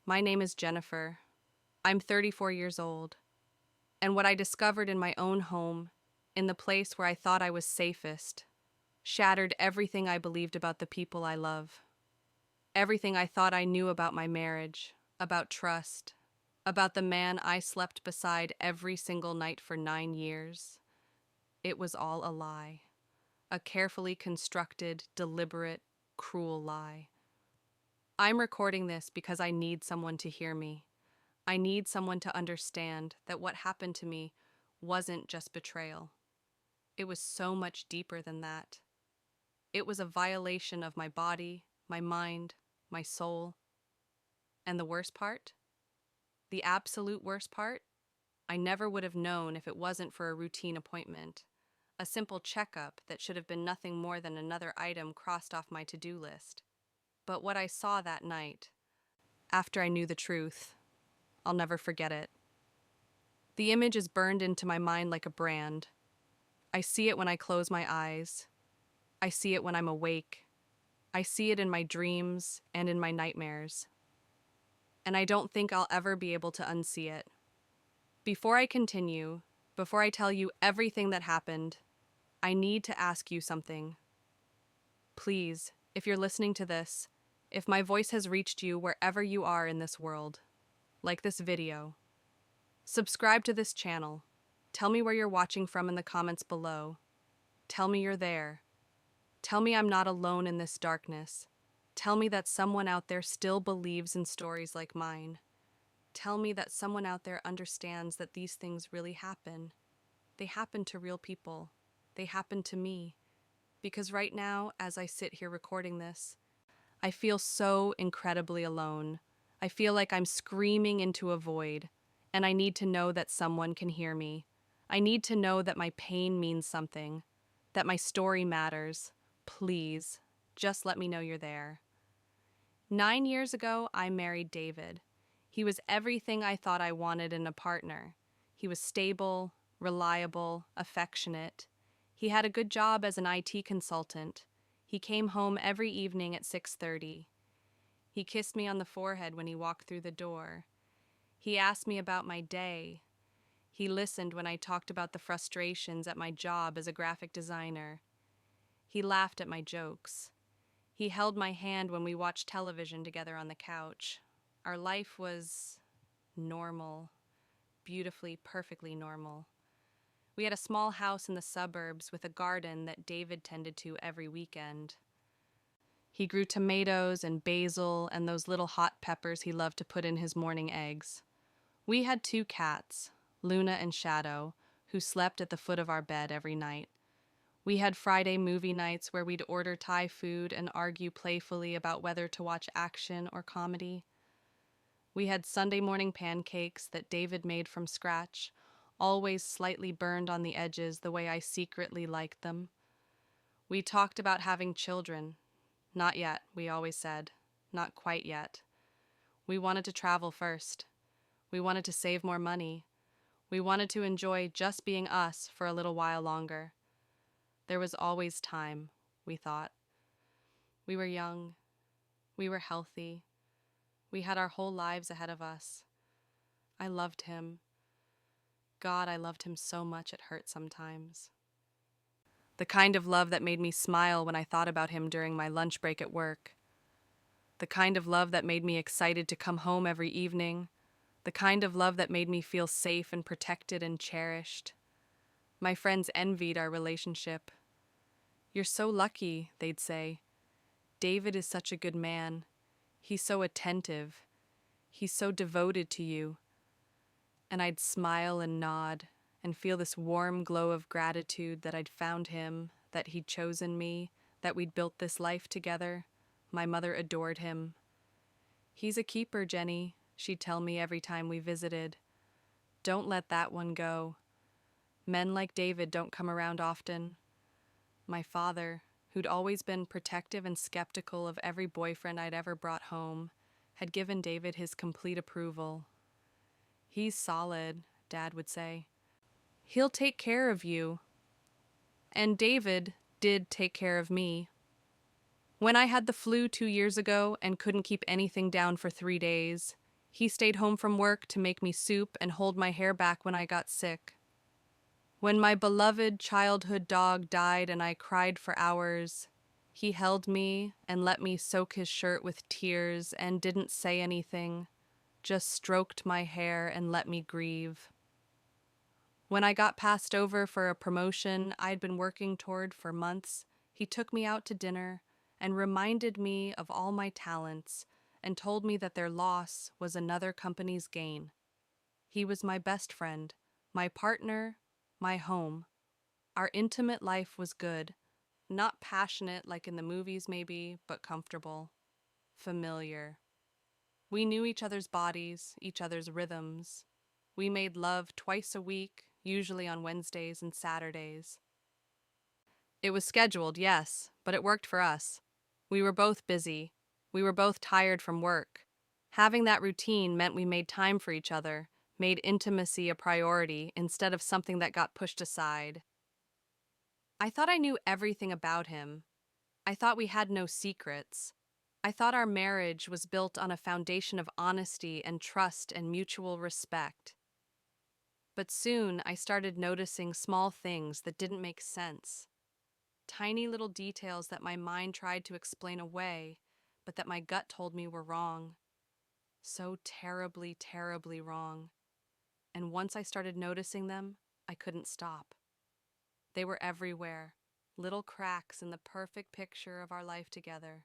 My name is Jennifer. I'm 34 years old. And what I discovered in my own home, in the place where I thought I was safest, shattered everything I believed about the people I love. Everything I thought I knew about my marriage, about trust, about the man I slept beside every single night for 9 years. It was all a lie. A carefully constructed, deliberate, cruel lie. I'm recording this because I need someone to hear me. I need someone to understand that what happened to me wasn't just betrayal. It was so much deeper than that. It was a violation of my body, my mind, my soul. And the worst part? The absolute worst part? I never would have known if it wasn't for a routine appointment, a simple checkup that should have been nothing more than another item crossed off my to-do list. But what I saw that night, after I knew the truth, I'll never forget it. The image is burned into my mind like a brand. I see it when I close my eyes. I see it when I'm awake. I see it in my dreams and in my nightmares. And I don't think I'll ever be able to unsee it. Before I continue, before I tell you everything that happened, I need to ask you something. Please, if you're listening to this, if my voice has reached you wherever you are in this world, like this video, subscribe to this channel. Tell me where you're watching from in the comments below. Tell me you're there. Tell me I'm not alone in this darkness. Tell me that someone out there still believes in stories like mine. Tell me that someone out there understands that these things really happen. They happen to real people. They happen to me. Because right now, as I sit here recording this, I feel so incredibly alone. I feel like I'm screaming into a void, and I need to know that someone can hear me. I need to know that my pain means something, that my story matters. Please, just let me know you're there. 9 years ago, I married David. He was everything I thought I wanted in a partner. He was stable, reliable, affectionate. He had a good job as an IT consultant. He came home every evening at 6:30. He kissed me on the forehead when he walked through the door. He asked me about my day. He listened when I talked about the frustrations at my job as a graphic designer. He laughed at my jokes. He held my hand when we watched television together on the couch. Our life was normal, beautifully, perfectly normal. We had a small house in the suburbs with a garden that David tended to every weekend. He grew tomatoes and basil and those little hot peppers he loved to put in his morning eggs. We had 2 cats, Luna and Shadow, who slept at the foot of our bed every night. We had Friday movie nights where we'd order Thai food and argue playfully about whether to watch action or comedy. We had Sunday morning pancakes that David made from scratch, always slightly burned on the edges the way I secretly liked them. We talked about having children. Not yet, we always said. Not quite yet. We wanted to travel first. We wanted to save more money. We wanted to enjoy just being us for a little while longer. There was always time, we thought. We were young. We were healthy. We had our whole lives ahead of us. I loved him. God, I loved him so much it hurt sometimes. The kind of love that made me smile when I thought about him during my lunch break at work. The kind of love that made me excited to come home every evening. The kind of love that made me feel safe and protected and cherished. My friends envied our relationship. "You're so lucky," they'd say. "David is such a good man. He's so attentive. He's so devoted to you." And I'd smile and nod and feel this warm glow of gratitude that I'd found him, that he'd chosen me, that we'd built this life together. My mother adored him. "He's a keeper, Jenny," she'd tell me every time we visited. "Don't let that one go. Men like David don't come around often." My father, who'd always been protective and skeptical of every boyfriend I'd ever brought home, had given David his complete approval. "He's solid," Dad would say. "He'll take care of you." And David did take care of me. When I had the flu 2 years ago and couldn't keep anything down for 3 days, He stayed home from work to make me soup and hold my hair back when I got sick. When my beloved childhood dog died and I cried for hours, he held me and let me soak his shirt with tears and didn't say anything, just stroked my hair and let me grieve. When I got passed over for a promotion I'd been working toward for months, he took me out to dinner and reminded me of all my talents and told me that their loss was another company's gain. He was my best friend, my partner, my home. Our intimate life was good, not passionate like in the movies maybe, but comfortable, familiar. We knew each other's bodies, each other's rhythms. We made love twice a week, usually on Wednesdays and Saturdays. It was scheduled, yes, but it worked for us. We were both busy. We were both tired from work. Having that routine meant we made time for each other, made intimacy a priority instead of something that got pushed aside. I thought I knew everything about him. I thought we had no secrets. I thought our marriage was built on a foundation of honesty and trust and mutual respect. But soon I started noticing small things that didn't make sense. Tiny little details that my mind tried to explain away, but that my gut told me were wrong. So terribly, terribly wrong. And once I started noticing them, I couldn't stop. They were everywhere, little cracks in the perfect picture of our life together,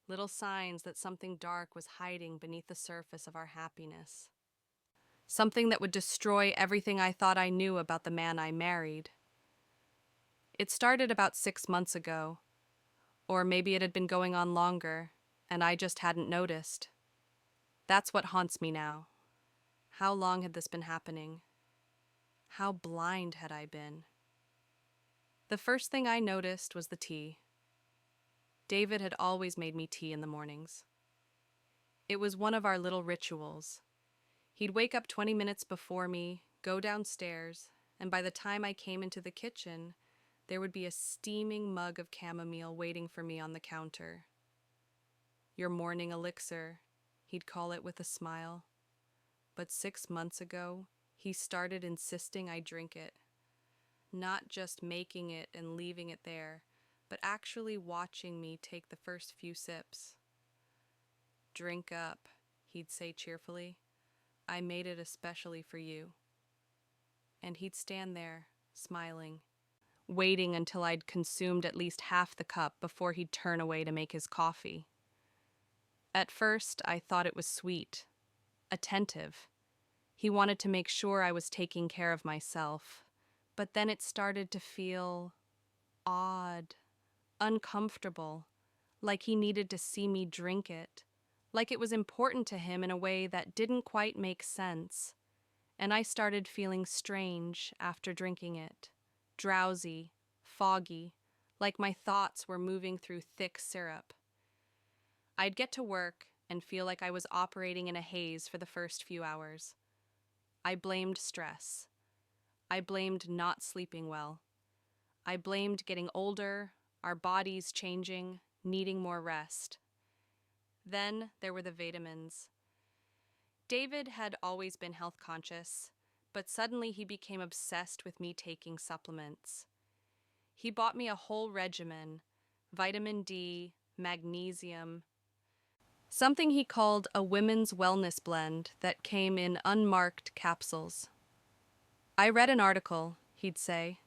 little signs that something dark was hiding beneath the surface of our happiness. Something that would destroy everything I thought I knew about the man I married. It started about 6 months ago, or maybe it had been going on longer, and I just hadn't noticed. That's what haunts me now. How long had this been happening? How blind had I been? The first thing I noticed was the tea. David had always made me tea in the mornings. It was one of our little rituals. He'd wake up 20 minutes before me, go downstairs, and by the time I came into the kitchen, there would be a steaming mug of chamomile waiting for me on the counter. Your morning elixir, he'd call it with a smile. But 6 months ago, he started insisting I drink it. Not just making it and leaving it there, but actually watching me take the first few sips. "Drink up," he'd say cheerfully. "I made it especially for you." And he'd stand there, smiling, waiting until I'd consumed at least half the cup before he'd turn away to make his coffee. At first, I thought it was sweet, attentive. He wanted to make sure I was taking care of myself. But then it started to feel odd, uncomfortable, like he needed to see me drink it, like it was important to him in a way that didn't quite make sense. And I started feeling strange after drinking it, drowsy, foggy, like my thoughts were moving through thick syrup. I'd get to work and feel like I was operating in a haze for the first few hours. I blamed stress. I blamed not sleeping well. I blamed getting older, our bodies changing, needing more rest. Then there were the vitamins. David had always been health conscious, but suddenly he became obsessed with me taking supplements. He bought me a whole regimen, vitamin D, magnesium, something he called a women's wellness blend that came in unmarked capsules. "I read an article," he'd say.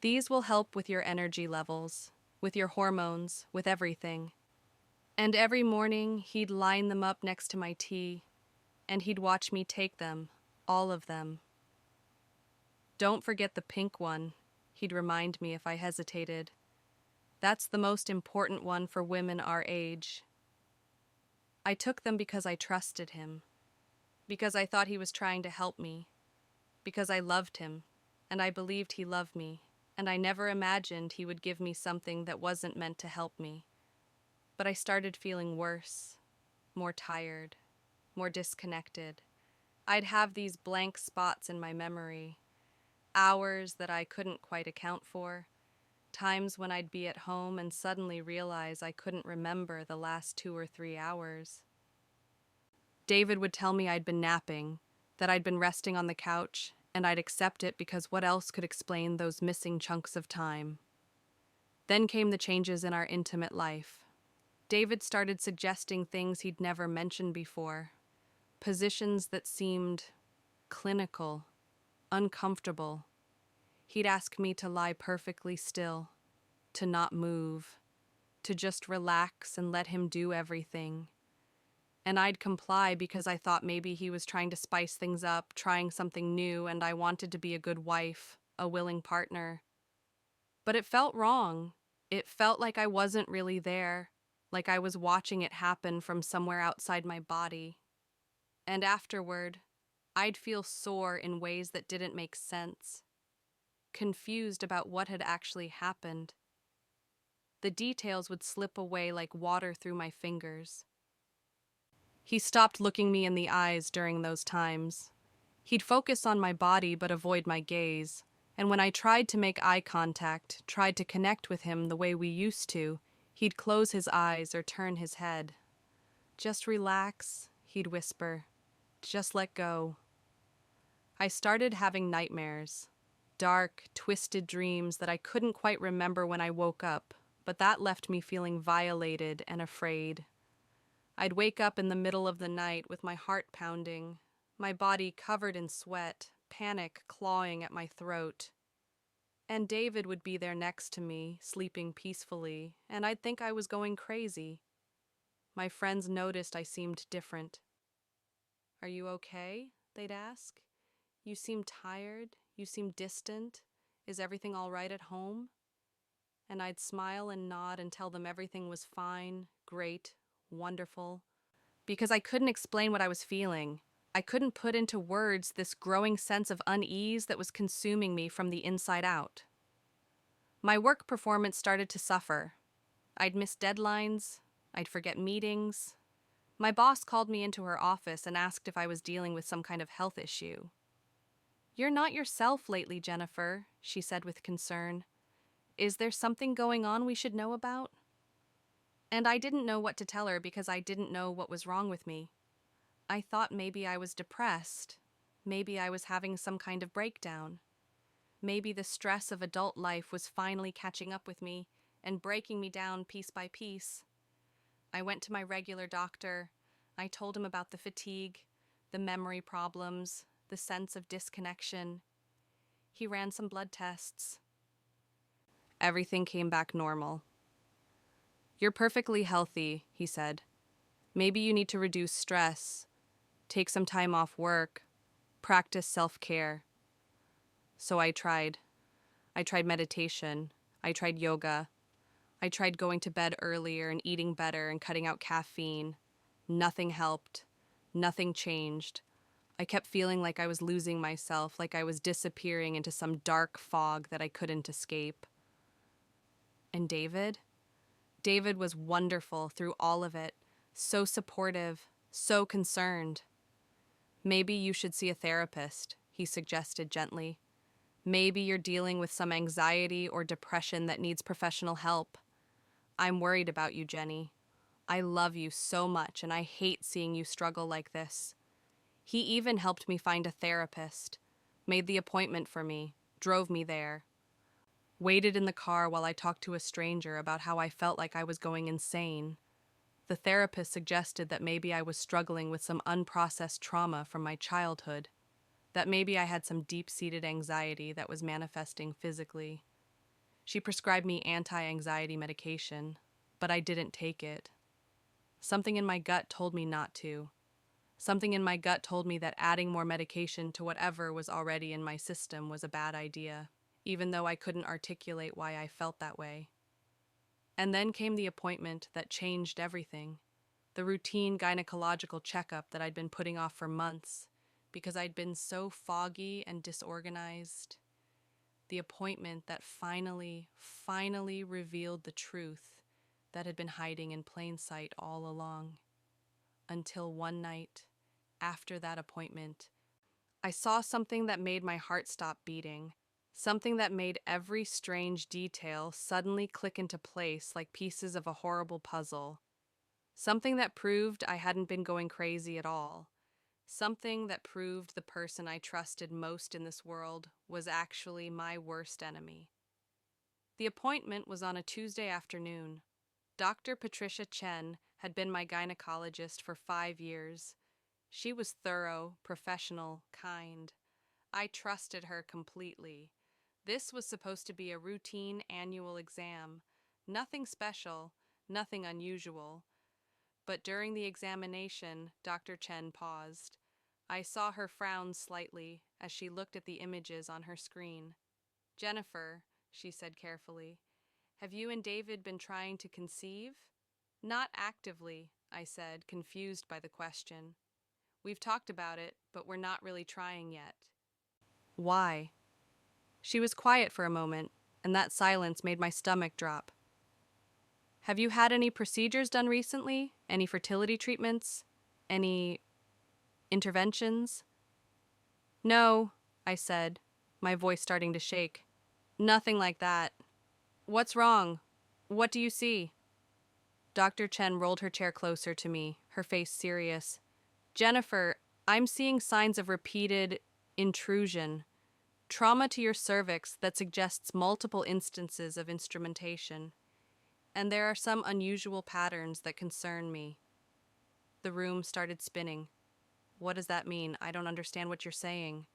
"These will help with your energy levels, with your hormones, with everything." And every morning he'd line them up next to my tea, and he'd watch me take them, all of them. "Don't forget the pink one," he'd remind me if I hesitated. "That's the most important one for women our age." I took them because I trusted him, because I thought he was trying to help me, because I loved him, and I believed he loved me, and I never imagined he would give me something that wasn't meant to help me. But I started feeling worse, more tired, more disconnected. I'd have these blank spots in my memory, hours that I couldn't quite account for, times when I'd be at home and suddenly realize I couldn't remember the last 2 or 3 hours. David would tell me I'd been napping, that I'd been resting on the couch, and I'd accept it because what else could explain those missing chunks of time? Then came the changes in our intimate life. David started suggesting things he'd never mentioned before, positions that seemed clinical, uncomfortable. He'd ask me to lie perfectly still, to not move, to just relax and let him do everything. And I'd comply because I thought maybe he was trying to spice things up, trying something new, and I wanted to be a good wife, a willing partner. But it felt wrong. It felt like I wasn't really there, like I was watching it happen from somewhere outside my body. And afterward, I'd feel sore in ways that didn't make sense, confused about what had actually happened. The details would slip away like water through my fingers. He stopped looking me in the eyes during those times. He'd focus on my body but avoid my gaze, and when I tried to make eye contact, tried to connect with him the way we used to, he'd close his eyes or turn his head. "Just relax," he'd whisper. "Just let go." I started having nightmares, dark, twisted dreams that I couldn't quite remember when I woke up, but that left me feeling violated and afraid. I'd wake up in the middle of the night with my heart pounding, my body covered in sweat, panic clawing at my throat. And David would be there next to me, sleeping peacefully, and I'd think I was going crazy. My friends noticed I seemed different. "Are you okay?" they'd ask. "You seem tired. You seem distant. Is everything all right at home?" And I'd smile and nod and tell them everything was fine, great, wonderful. Because I couldn't explain what I was feeling. I couldn't put into words this growing sense of unease that was consuming me from the inside out. My work performance started to suffer. I'd miss deadlines. I'd forget meetings. My boss called me into her office and asked if I was dealing with some kind of health issue. "You're not yourself lately, Jennifer," she said with concern. "Is there something going on we should know about?" And I didn't know what to tell her because I didn't know what was wrong with me. I thought maybe I was depressed. Maybe I was having some kind of breakdown. Maybe the stress of adult life was finally catching up with me and breaking me down piece by piece. I went to my regular doctor. I told him about the fatigue, the memory problems, the sense of disconnection. He ran some blood tests. Everything came back normal. "You're perfectly healthy," he said. "Maybe you need to reduce stress, take some time off work, practice self-care." So I tried. I tried meditation. I tried yoga. I tried going to bed earlier and eating better and cutting out caffeine. Nothing helped. Nothing changed. I kept feeling like I was losing myself, like I was disappearing into some dark fog that I couldn't escape. And David? David was wonderful through all of it, so supportive, so concerned. "Maybe you should see a therapist," he suggested gently. "Maybe you're dealing with some anxiety or depression that needs professional help. I'm worried about you, Jenny. I love you so much, and I hate seeing you struggle like this." He even helped me find a therapist, made the appointment for me, drove me there. Waited in the car while I talked to a stranger about how I felt like I was going insane. The therapist suggested that maybe I was struggling with some unprocessed trauma from my childhood, that maybe I had some deep-seated anxiety that was manifesting physically. She prescribed me anti-anxiety medication, but I didn't take it. Something in my gut told me not to. Something in my gut told me that adding more medication to whatever was already in my system was a bad idea, even though I couldn't articulate why I felt that way. And then came the appointment that changed everything, the routine gynecological checkup that I'd been putting off for months because I'd been so foggy and disorganized. The appointment that finally revealed the truth that had been hiding in plain sight all along. Until one night, after that appointment, I saw something that made my heart stop beating, something that made every strange detail suddenly click into place like pieces of a horrible puzzle, Something that proved I hadn't been going crazy at all. Something that proved the person I trusted most in this world was actually my worst enemy. The appointment was on a Tuesday afternoon. Dr. Patricia Chen had been my gynecologist for 5 years. She was thorough, professional, kind. I trusted her completely. This was supposed to be a routine annual exam. Nothing special, nothing unusual. But during the examination, Dr. Chen paused. I saw her frown slightly as she looked at the images on her screen. "Jennifer," she said carefully, "have you and David been trying to conceive?" "Not actively," I said, confused by the question. "We've talked about it, but we're not really trying yet." "Why?" She was quiet for a moment, and that silence made my stomach drop. "Have you had any procedures done recently? Any fertility treatments? Any interventions?" "No," I said, my voice starting to shake. "Nothing like that." "What's wrong? What do you see?" Dr. Chen rolled her chair closer to me, her face serious. "Jennifer, I'm seeing signs of repeated intrusion, trauma to your cervix that suggests multiple instances of instrumentation. And there are some unusual patterns that concern me." The room started spinning. "What does that mean? I don't understand what you're saying."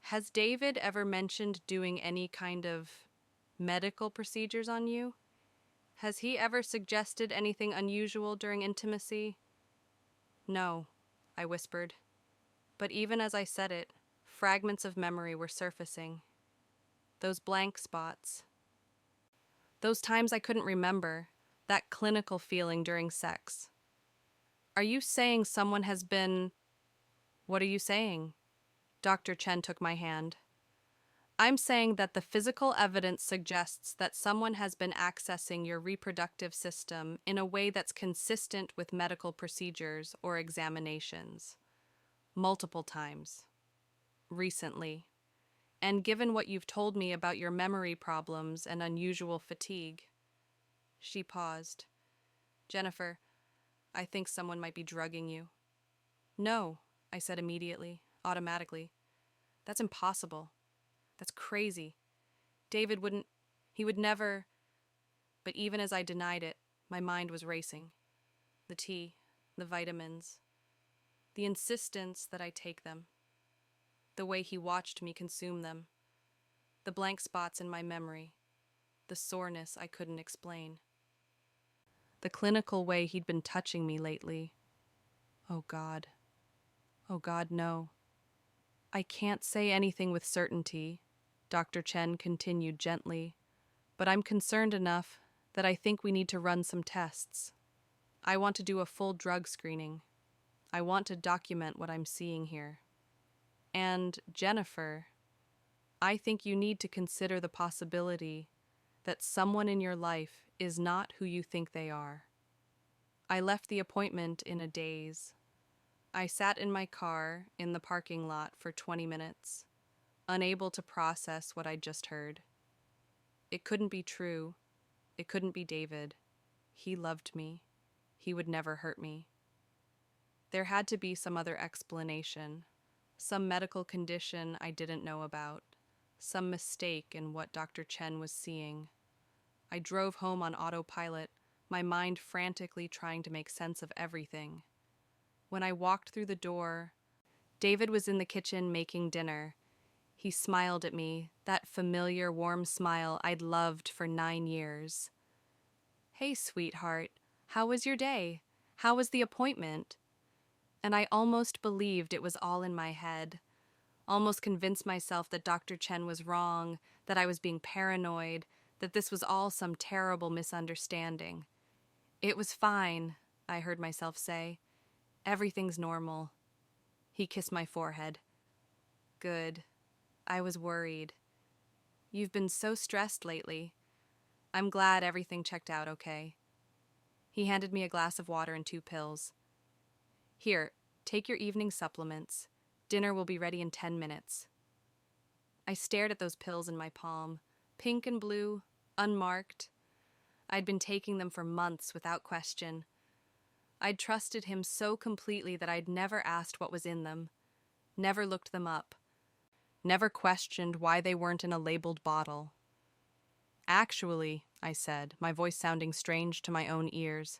"Has David ever mentioned doing any kind of medical procedures on you? Has he ever suggested anything unusual during intimacy?" "No," I whispered. But even as I said it, fragments of memory were surfacing. Those blank spots. Those times I couldn't remember, that clinical feeling during sex. "Are you saying someone has been—" "What are you saying?" Dr. Chen took my hand. "I'm saying that the physical evidence suggests that someone has been accessing your reproductive system in a way that's consistent with medical procedures or examinations. Multiple times. Recently. And given what you've told me about your memory problems and unusual fatigue." She paused. "Jennifer, I think someone might be drugging you." "No," I said immediately, automatically. "That's impossible. That's crazy. David wouldn't, he would never." But even as I denied it, my mind was racing. The tea, the vitamins, the insistence that I take them, the way he watched me consume them, the blank spots in my memory, the soreness I couldn't explain, the clinical way he'd been touching me lately. Oh God. Oh God, no. "I can't say anything with certainty," Dr. Chen continued gently, "but I'm concerned enough that I think we need to run some tests. I want to do a full drug screening. I want to document what I'm seeing here. And, Jennifer, I think you need to consider the possibility that someone in your life is not who you think they are." I left the appointment in a daze. I sat in my car in the parking lot for 20 minutes, unable to process what I'd just heard. It couldn't be true. It couldn't be David. He loved me. He would never hurt me. There had to be some other explanation, some medical condition I didn't know about, some mistake in what Dr. Chen was seeing. I drove home on autopilot, my mind frantically trying to make sense of everything. When I walked through the door, David was in the kitchen making dinner. He smiled at me, that familiar warm smile I'd loved for 9 years. "Hey, sweetheart, how was your day? How was the appointment?" And I almost believed it was all in my head, almost convinced myself that Dr. Chen was wrong, that I was being paranoid, that this was all some terrible misunderstanding. "It was fine," I heard myself say. "Everything's normal." He kissed my forehead. "Good. I was worried. You've been so stressed lately. I'm glad everything checked out okay." He handed me a glass of water and 2 pills. "Here, take your evening supplements. Dinner will be ready in 10 minutes." I stared at those pills in my palm, pink and blue, unmarked. I'd been taking them for months without question. I'd trusted him so completely that I'd never asked what was in them, never looked them up, never questioned why they weren't in a labeled bottle. Actually, I said, my voice sounding strange to my own ears,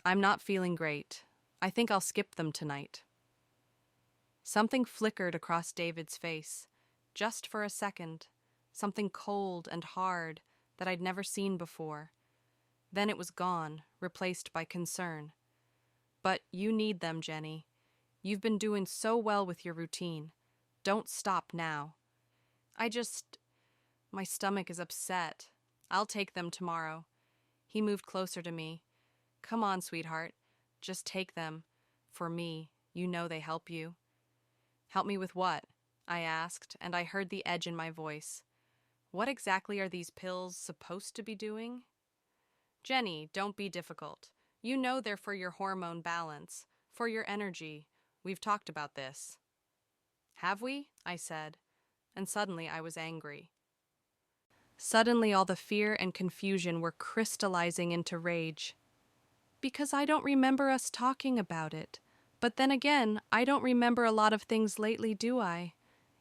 I'm not feeling great. I think I'll skip them tonight. Something flickered across David's face, just for a second, something cold and hard that I'd never seen before. Then it was gone, replaced by concern. But you need them, Jenny. You've been doing so well with your routine. Don't stop now. My stomach is upset. I'll take them tomorrow. He moved closer to me. Come on, sweetheart. Just take them. For me, you know they help you. Help me with what? I asked, and I heard the edge in my voice. What exactly are these pills supposed to be doing? Jenny, don't be difficult. You know they're for your hormone balance, for your energy. We've talked about this. Have we? I said, and suddenly I was angry. Suddenly all the fear and confusion were crystallizing into rage. Because I don't remember us talking about it. But then again, I don't remember a lot of things lately, do I?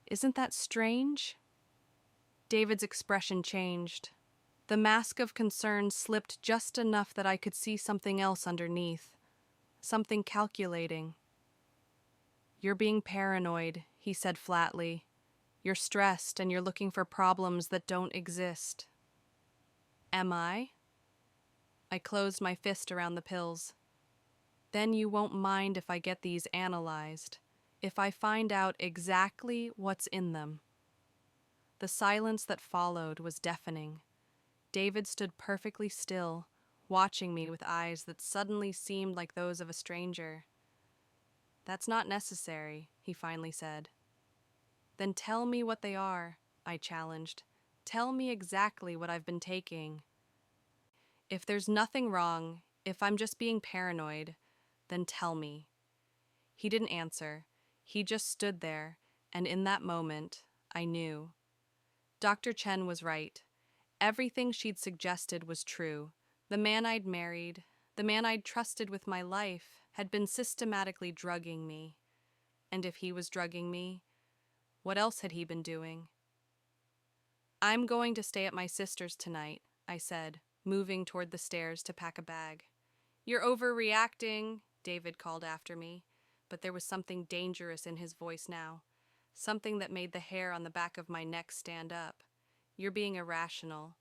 Isn't that strange? David's expression changed. The mask of concern slipped just enough that I could see something else underneath. Something calculating. You're being paranoid, he said flatly. You're stressed and you're looking for problems that don't exist. Am I? I closed my fist around the pills. Then you won't mind if I get these analyzed, if I find out exactly what's in them. The silence that followed was deafening. David stood perfectly still, watching me with eyes that suddenly seemed like those of a stranger. That's not necessary, he finally said. Then tell me what they are, I challenged. Tell me exactly what I've been taking. If there's nothing wrong, if I'm just being paranoid, then tell me. He didn't answer. He just stood there, and in that moment, I knew. Dr. Chen was right. Everything she'd suggested was true. The man I'd married, the man I'd trusted with my life, had been systematically drugging me. And if he was drugging me, what else had he been doing? I'm going to stay at my sister's tonight, I said, moving toward the stairs to pack a bag. You're overreacting, David called after me, but there was something dangerous in his voice now, something that made the hair on the back of my neck stand up. You're being irrational.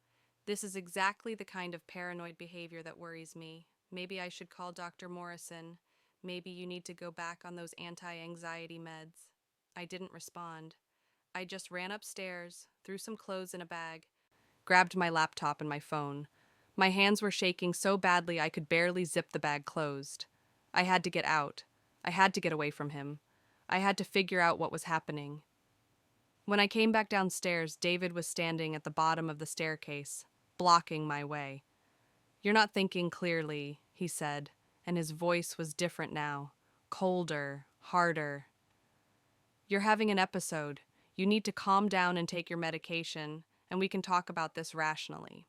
This is exactly the kind of paranoid behavior that worries me. Maybe I should call Dr. Morrison. Maybe you need to go back on those anti-anxiety meds. I didn't respond. I just ran upstairs, threw some clothes in a bag, grabbed my laptop and my phone. My hands were shaking so badly I could barely zip the bag closed. I had to get out. I had to get away from him. I had to figure out what was happening. When I came back downstairs, David was standing at the bottom of the staircase, blocking my way. You're not thinking clearly, he said, and his voice was different now, colder, harder. You're having an episode. You need to calm down and take your medication, and we can talk about this rationally.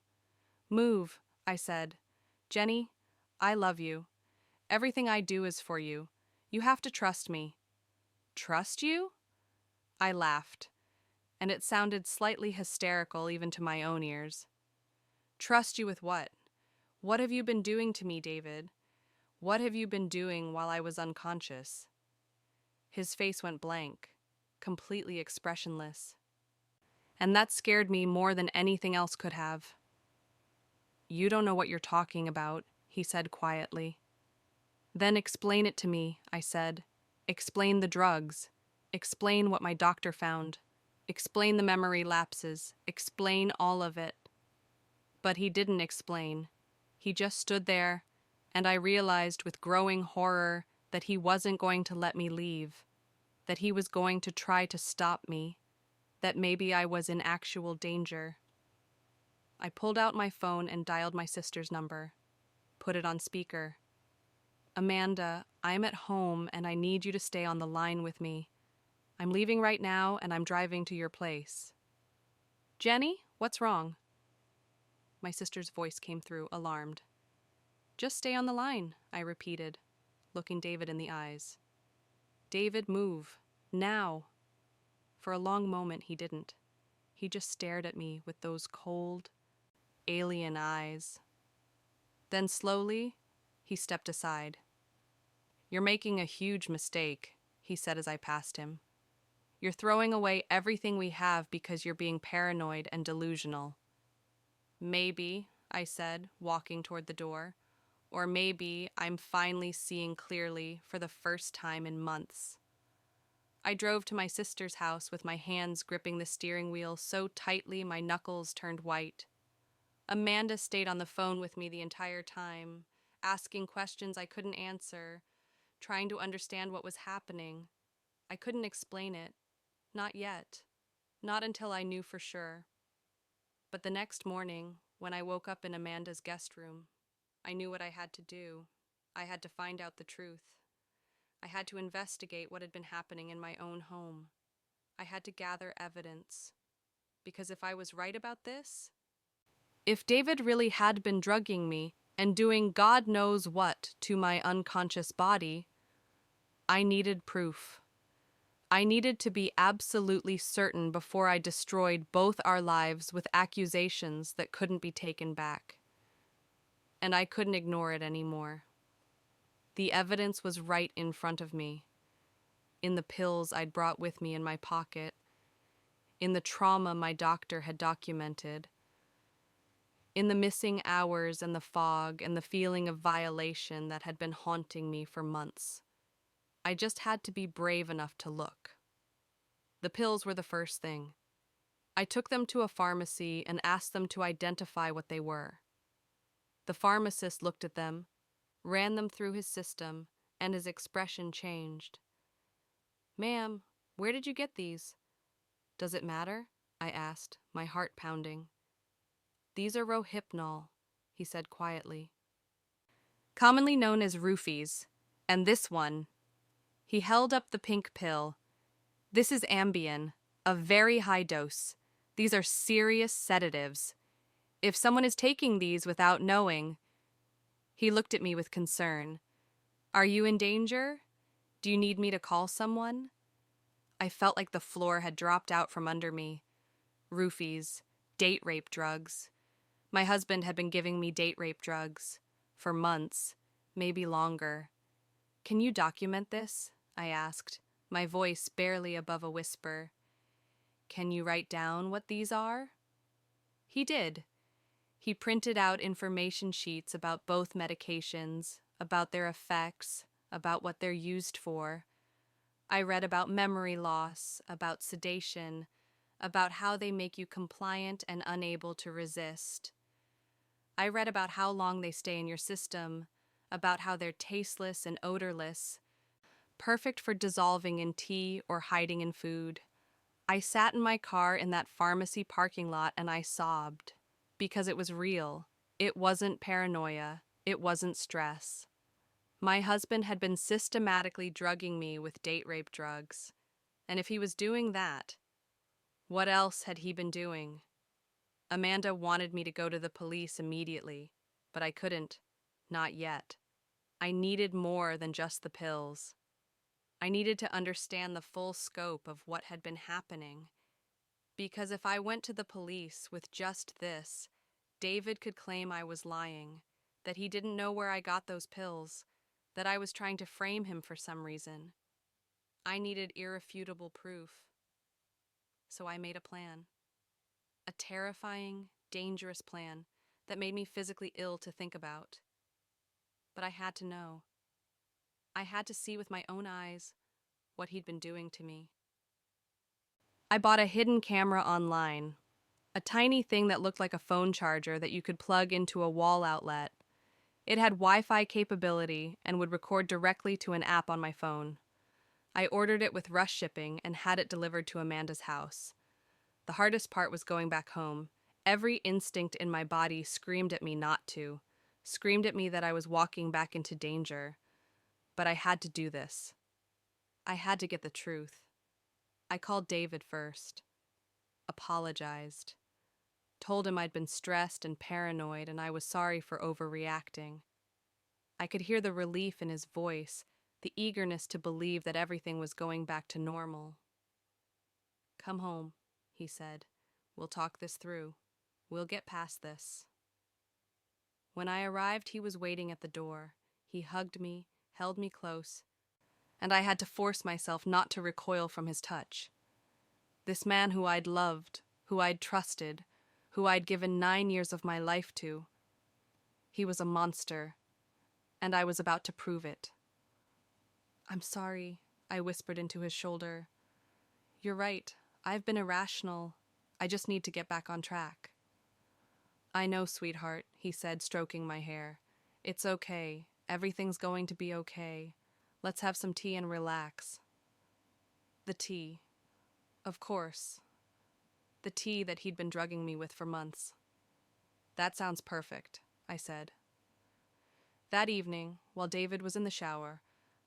Move, I said. Jenny, I love you. Everything I do is for you. You have to trust me. Trust you? I laughed, and it sounded slightly hysterical even to my own ears. Trust you with what? What have you been doing to me, David? What have you been doing while I was unconscious? His face went blank, completely expressionless. And that scared me more than anything else could have. You don't know what you're talking about, he said quietly. Then explain it to me, I said. Explain the drugs. Explain what my doctor found. Explain the memory lapses. Explain all of it. But he didn't explain. He just stood there, and I realized with growing horror that he wasn't going to let me leave, that he was going to try to stop me, that maybe I was in actual danger. I pulled out my phone and dialed my sister's number, put it on speaker. Amanda, I'm at home and I need you to stay on the line with me. I'm leaving right now and I'm driving to your place. Jenny, what's wrong? My sister's voice came through, alarmed. Just stay on the line, I repeated, looking David in the eyes. David, move. Now. For a long moment, he didn't. He just stared at me with those cold, alien eyes. Then slowly, he stepped aside. You're making a huge mistake, he said as I passed him. You're throwing away everything we have because you're being paranoid and delusional. Maybe, I said, walking toward the door, or maybe I'm finally seeing clearly for the first time in months. I drove to my sister's house with my hands gripping the steering wheel so tightly my knuckles turned white. Amanda stayed on the phone with me the entire time, asking questions I couldn't answer, trying to understand what was happening. I couldn't explain it. Not yet. Not until I knew for sure. But the next morning, when I woke up in Amanda's guest room, I knew what I had to do. I had to find out the truth. I had to investigate what had been happening in my own home. I had to gather evidence. Because if I was right about this, if David really had been drugging me and doing God knows what to my unconscious body, I needed proof. I needed to be absolutely certain before I destroyed both our lives with accusations that couldn't be taken back. And I couldn't ignore it anymore. The evidence was right in front of me, in the pills I'd brought with me in my pocket, in the trauma my doctor had documented, in the missing hours and the fog and the feeling of violation that had been haunting me for months. I just had to be brave enough to look. The pills were the first thing. I took them to a pharmacy and asked them to identify what they were. The pharmacist looked at them, ran them through his system, and his expression changed. Ma'am, where did you get these? Does it matter? I asked, my heart pounding. These are Rohypnol, he said quietly. Commonly known as roofies, and this one. He held up the pink pill. This is Ambien, a very high dose. These are serious sedatives. If someone is taking these without knowing... He looked at me with concern. Are you in danger? Do you need me to call someone? I felt like the floor had dropped out from under me. Roofies, date rape drugs. My husband had been giving me date rape drugs. For months, maybe longer. Can you document this? I asked, my voice barely above a whisper. Can you write down what these are? He did. He printed out information sheets about both medications, about their effects, about what they're used for. I read about memory loss, about sedation, about how they make you compliant and unable to resist. I read about how long they stay in your system, about how they're tasteless and odorless, perfect for dissolving in tea or hiding in food. I sat in my car in that pharmacy parking lot and I sobbed. Because it was real. It wasn't paranoia. It wasn't stress. My husband had been systematically drugging me with date rape drugs. And if he was doing that, what else had he been doing? Amanda wanted me to go to the police immediately, but I couldn't. Not yet. I needed more than just the pills. I needed to understand the full scope of what had been happening. Because if I went to the police with just this, David could claim I was lying, that he didn't know where I got those pills, that I was trying to frame him for some reason. I needed irrefutable proof. So I made a plan. A terrifying, dangerous plan that made me physically ill to think about. But I had to know. I had to see with my own eyes what he'd been doing to me. I bought a hidden camera online, a tiny thing that looked like a phone charger that you could plug into a wall outlet. It had Wi-Fi capability and would record directly to an app on my phone. I ordered it with rush shipping and had it delivered to Amanda's house. The hardest part was going back home. Every instinct in my body screamed at me not to, screamed at me that I was walking back into danger. But I had to do this. I had to get the truth. I called David first. Apologized. Told him I'd been stressed and paranoid and I was sorry for overreacting. I could hear the relief in his voice, the eagerness to believe that everything was going back to normal. "Come home," he said. "We'll talk this through. We'll get past this." When I arrived, he was waiting at the door. He hugged me, held me close, and I had to force myself not to recoil from his touch. This man who I'd loved, who I'd trusted, who I'd given 9 years of my life to, he was a monster, and I was about to prove it. "I'm sorry," I whispered into his shoulder. "You're right. I've been irrational. I just need to get back on track." "I know, sweetheart," he said, stroking my hair. "It's okay. Everything's going to be okay. Let's have some tea and relax." The tea. Of course. The tea that he'd been drugging me with for months. "That sounds perfect," I said. That evening, while David was in the shower,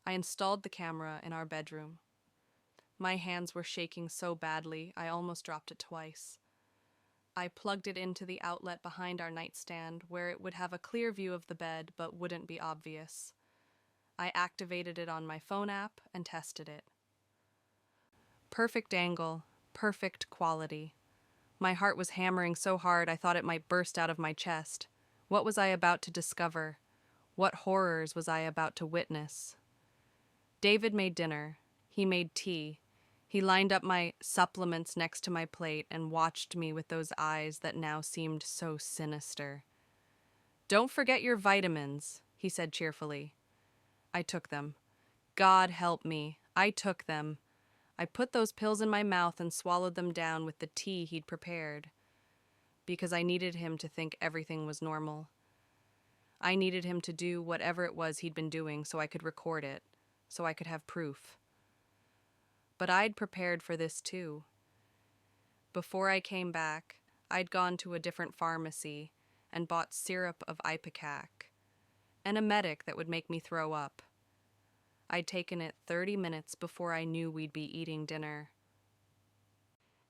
I installed the camera in our bedroom. My hands were shaking so badly, I almost dropped it twice. I plugged it into the outlet behind our nightstand, where it would have a clear view of the bed but wouldn't be obvious. I activated it on my phone app and tested it. Perfect angle, perfect quality. My heart was hammering so hard I thought it might burst out of my chest. What was I about to discover? What horrors was I about to witness? David made dinner. He made tea. He lined up my supplements next to my plate and watched me with those eyes that now seemed so sinister. "Don't forget your vitamins," he said cheerfully. I took them. God help me, I took them. I put those pills in my mouth and swallowed them down with the tea he'd prepared, because I needed him to think everything was normal. I needed him to do whatever it was he'd been doing so I could record it, so I could have proof. But I'd prepared for this too. Before I came back, I'd gone to a different pharmacy and bought syrup of ipecac, an emetic that would make me throw up. I'd taken it 30 minutes before I knew we'd be eating dinner.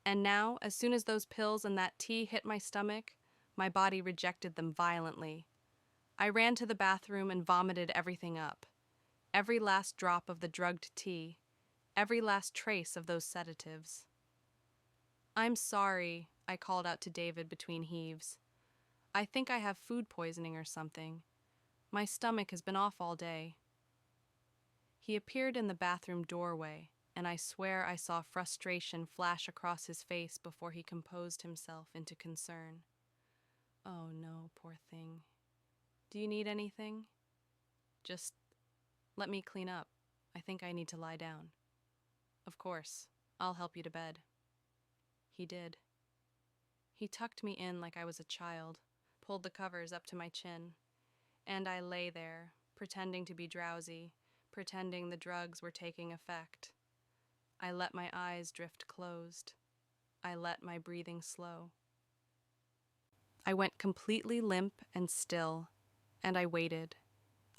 And now, as soon as those pills and that tea hit my stomach, my body rejected them violently. I ran to the bathroom and vomited everything up. Every last drop of the drugged tea, every last trace of those sedatives. "I'm sorry," I called out to David between heaves. "I think I have food poisoning or something. My stomach has been off all day." He appeared in the bathroom doorway, and I swear I saw frustration flash across his face before he composed himself into concern. "Oh no, poor thing. Do you need anything? Just let me clean up. I think I need to lie down." "Of course. I'll help you to bed." He did. He tucked me in like I was a child, pulled the covers up to my chin, and I lay there, pretending to be drowsy, pretending the drugs were taking effect. I let my eyes drift closed. I let my breathing slow. I went completely limp and still, and I waited.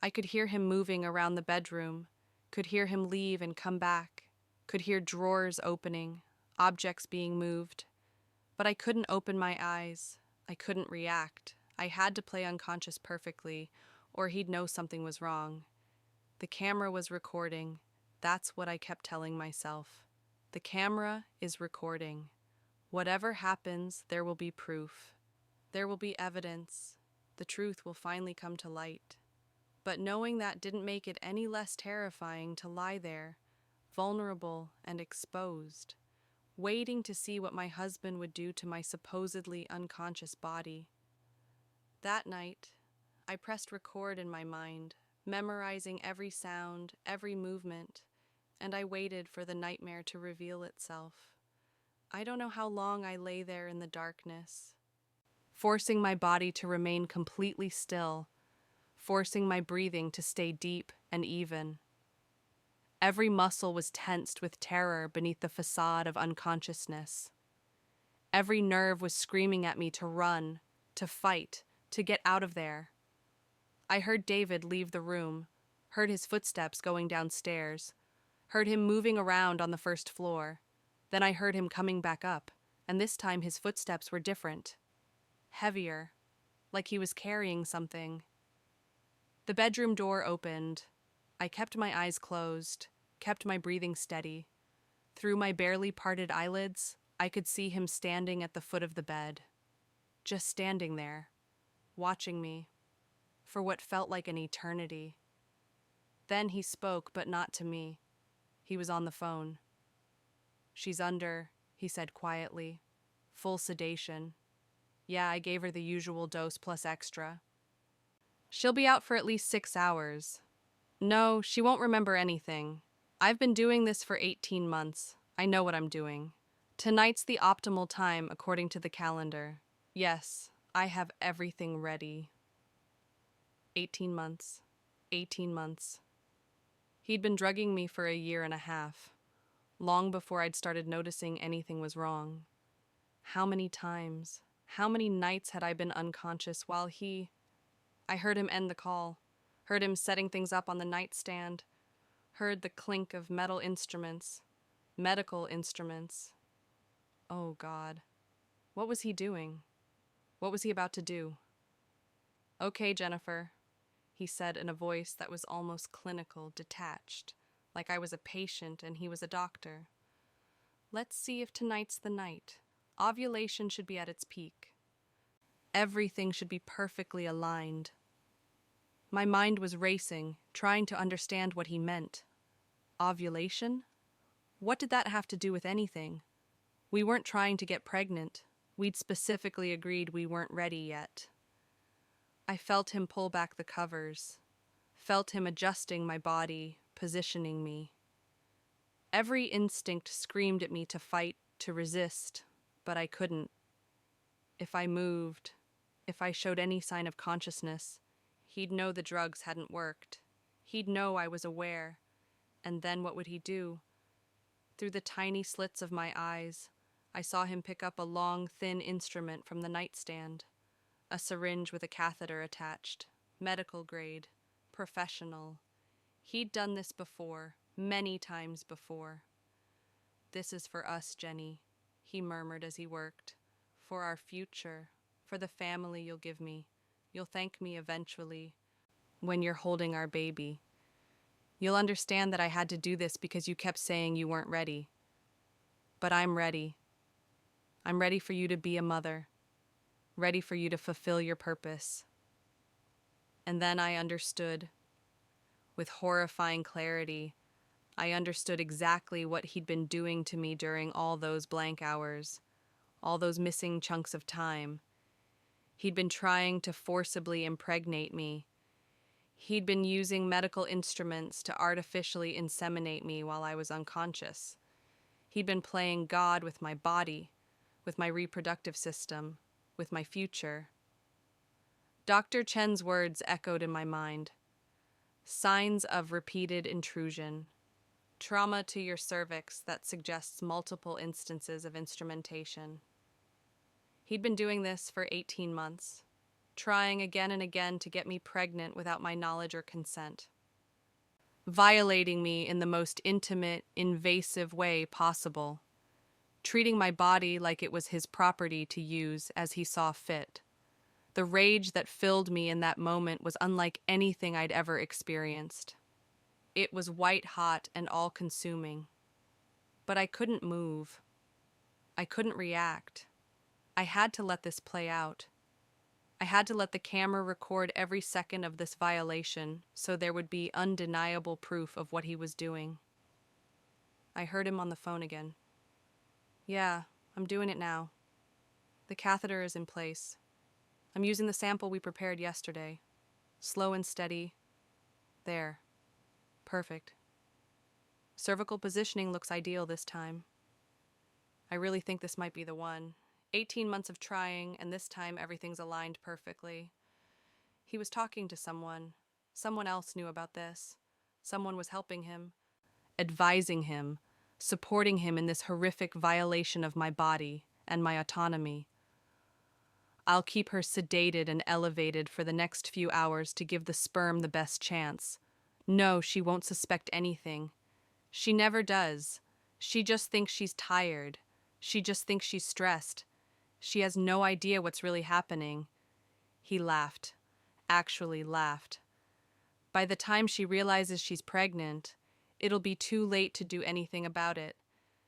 I could hear him moving around the bedroom, could hear him leave and come back, could hear drawers opening, objects being moved. But I couldn't open my eyes. I couldn't react. I had to play unconscious perfectly, or he'd know something was wrong. The camera was recording. That's what I kept telling myself. The camera is recording. Whatever happens, there will be proof. There will be evidence. The truth will finally come to light. But knowing that didn't make it any less terrifying to lie there, vulnerable and exposed, waiting to see what my husband would do to my supposedly unconscious body. That night, I pressed record in my mind, memorizing every sound, every movement, and I waited for the nightmare to reveal itself. I don't know how long I lay there in the darkness, forcing my body to remain completely still, forcing my breathing to stay deep and even. Every muscle was tensed with terror beneath the facade of unconsciousness. Every nerve was screaming at me to run, to fight, to get out of there. I heard David leave the room, heard his footsteps going downstairs, heard him moving around on the first floor. Then I heard him coming back up, and this time his footsteps were different, heavier, like he was carrying something. The bedroom door opened. I kept my eyes closed, kept my breathing steady. Through my barely parted eyelids, I could see him standing at the foot of the bed. Just standing there, watching me, for what felt like an eternity. Then he spoke, but not to me. He was on the phone. "She's under," he said quietly. "Full sedation. Yeah, I gave her the usual dose plus extra. She'll be out for at least 6 hours. No, she won't remember anything. I've been doing this for 18 months. I know what I'm doing. Tonight's the optimal time according to the calendar. Yes, I have everything ready." 18 months. 18 months. He'd been drugging me for a year and a half, long before I'd started noticing anything was wrong. How many times, how many nights had I been unconscious while I heard him end the call, heard him setting things up on the nightstand, heard the clink of metal instruments, medical instruments. Oh God, what was he doing? What was he about to do? "Okay, Jennifer," he said in a voice that was almost clinical, detached, like I was a patient and he was a doctor. "Let's see if tonight's the night. Ovulation should be at its peak. Everything should be perfectly aligned." My mind was racing, trying to understand what he meant. Ovulation? What did that have to do with anything? We weren't trying to get pregnant. We'd specifically agreed we weren't ready yet. I felt him pull back the covers, felt him adjusting my body, positioning me. Every instinct screamed at me to fight, to resist, but I couldn't. If I moved, if I showed any sign of consciousness, he'd know the drugs hadn't worked. He'd know I was aware. And then what would he do? Through the tiny slits of my eyes, I saw him pick up a long, thin instrument from the nightstand. A syringe with a catheter attached. Medical grade. Professional. He'd done this before, many times before. "This is for us, Jenny," he murmured as he worked. "For our future. For the family you'll give me. You'll thank me eventually, when you're holding our baby. You'll understand that I had to do this because you kept saying you weren't ready. But I'm ready. I'm ready for you to be a mother. Ready for you to fulfill your purpose." And then I understood. With horrifying clarity, I understood exactly what he'd been doing to me during all those blank hours, all those missing chunks of time. He'd been trying to forcibly impregnate me. He'd been using medical instruments to artificially inseminate me while I was unconscious. He'd been playing God with my body, with my reproductive system, with my future. Dr. Chen's words echoed in my mind. Signs of repeated intrusion. Trauma to your cervix that suggests multiple instances of instrumentation. He'd been doing this for 18 months, trying again and again to get me pregnant without my knowledge or consent. Violating me in the most intimate, invasive way possible. Treating my body like it was his property to use as he saw fit. The rage that filled me in that moment was unlike anything I'd ever experienced. It was white hot and all-consuming. But I couldn't move. I couldn't react. I had to let this play out. I had to let the camera record every second of this violation so there would be undeniable proof of what he was doing. I heard him on the phone again. "Yeah, I'm doing it now. The catheter is in place. I'm using the sample we prepared yesterday. Slow and steady. There. Perfect. Cervical positioning looks ideal this time. I really think this might be the one. 18 months of trying, and this time everything's aligned perfectly." He was talking to someone. Someone else knew about this. Someone was helping him, advising him, supporting him in this horrific violation of my body and my autonomy. I'll keep her sedated and elevated for the next few hours to give the sperm the best chance. No, she won't suspect anything. She never does. She just thinks she's tired. She just thinks she's stressed. She has no idea what's really happening. He laughed. Actually laughed. By the time she realizes she's pregnant, it'll be too late to do anything about it.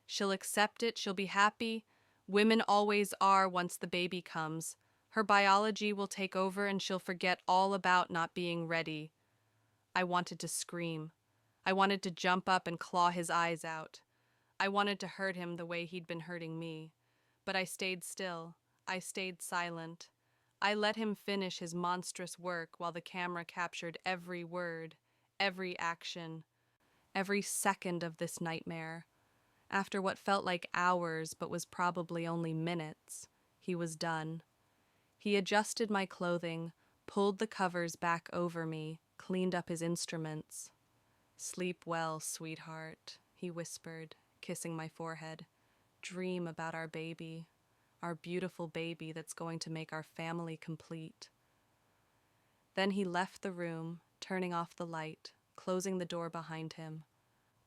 She'll accept it, she'll be happy. Women always are once the baby comes. Her biology will take over and she'll forget all about not being ready. I wanted to scream. I wanted to jump up and claw his eyes out. I wanted to hurt him the way he'd been hurting me. But I stayed still. I stayed silent. I let him finish his monstrous work while the camera captured every word, every action, every second of this nightmare. After what felt like hours but was probably only minutes, he was done. He adjusted my clothing, pulled the covers back over me, cleaned up his instruments. "Sleep well, sweetheart," he whispered, kissing my forehead. "Dream about our baby, our beautiful baby that's going to make our family complete." Then he left the room, turning off the light, closing the door behind him.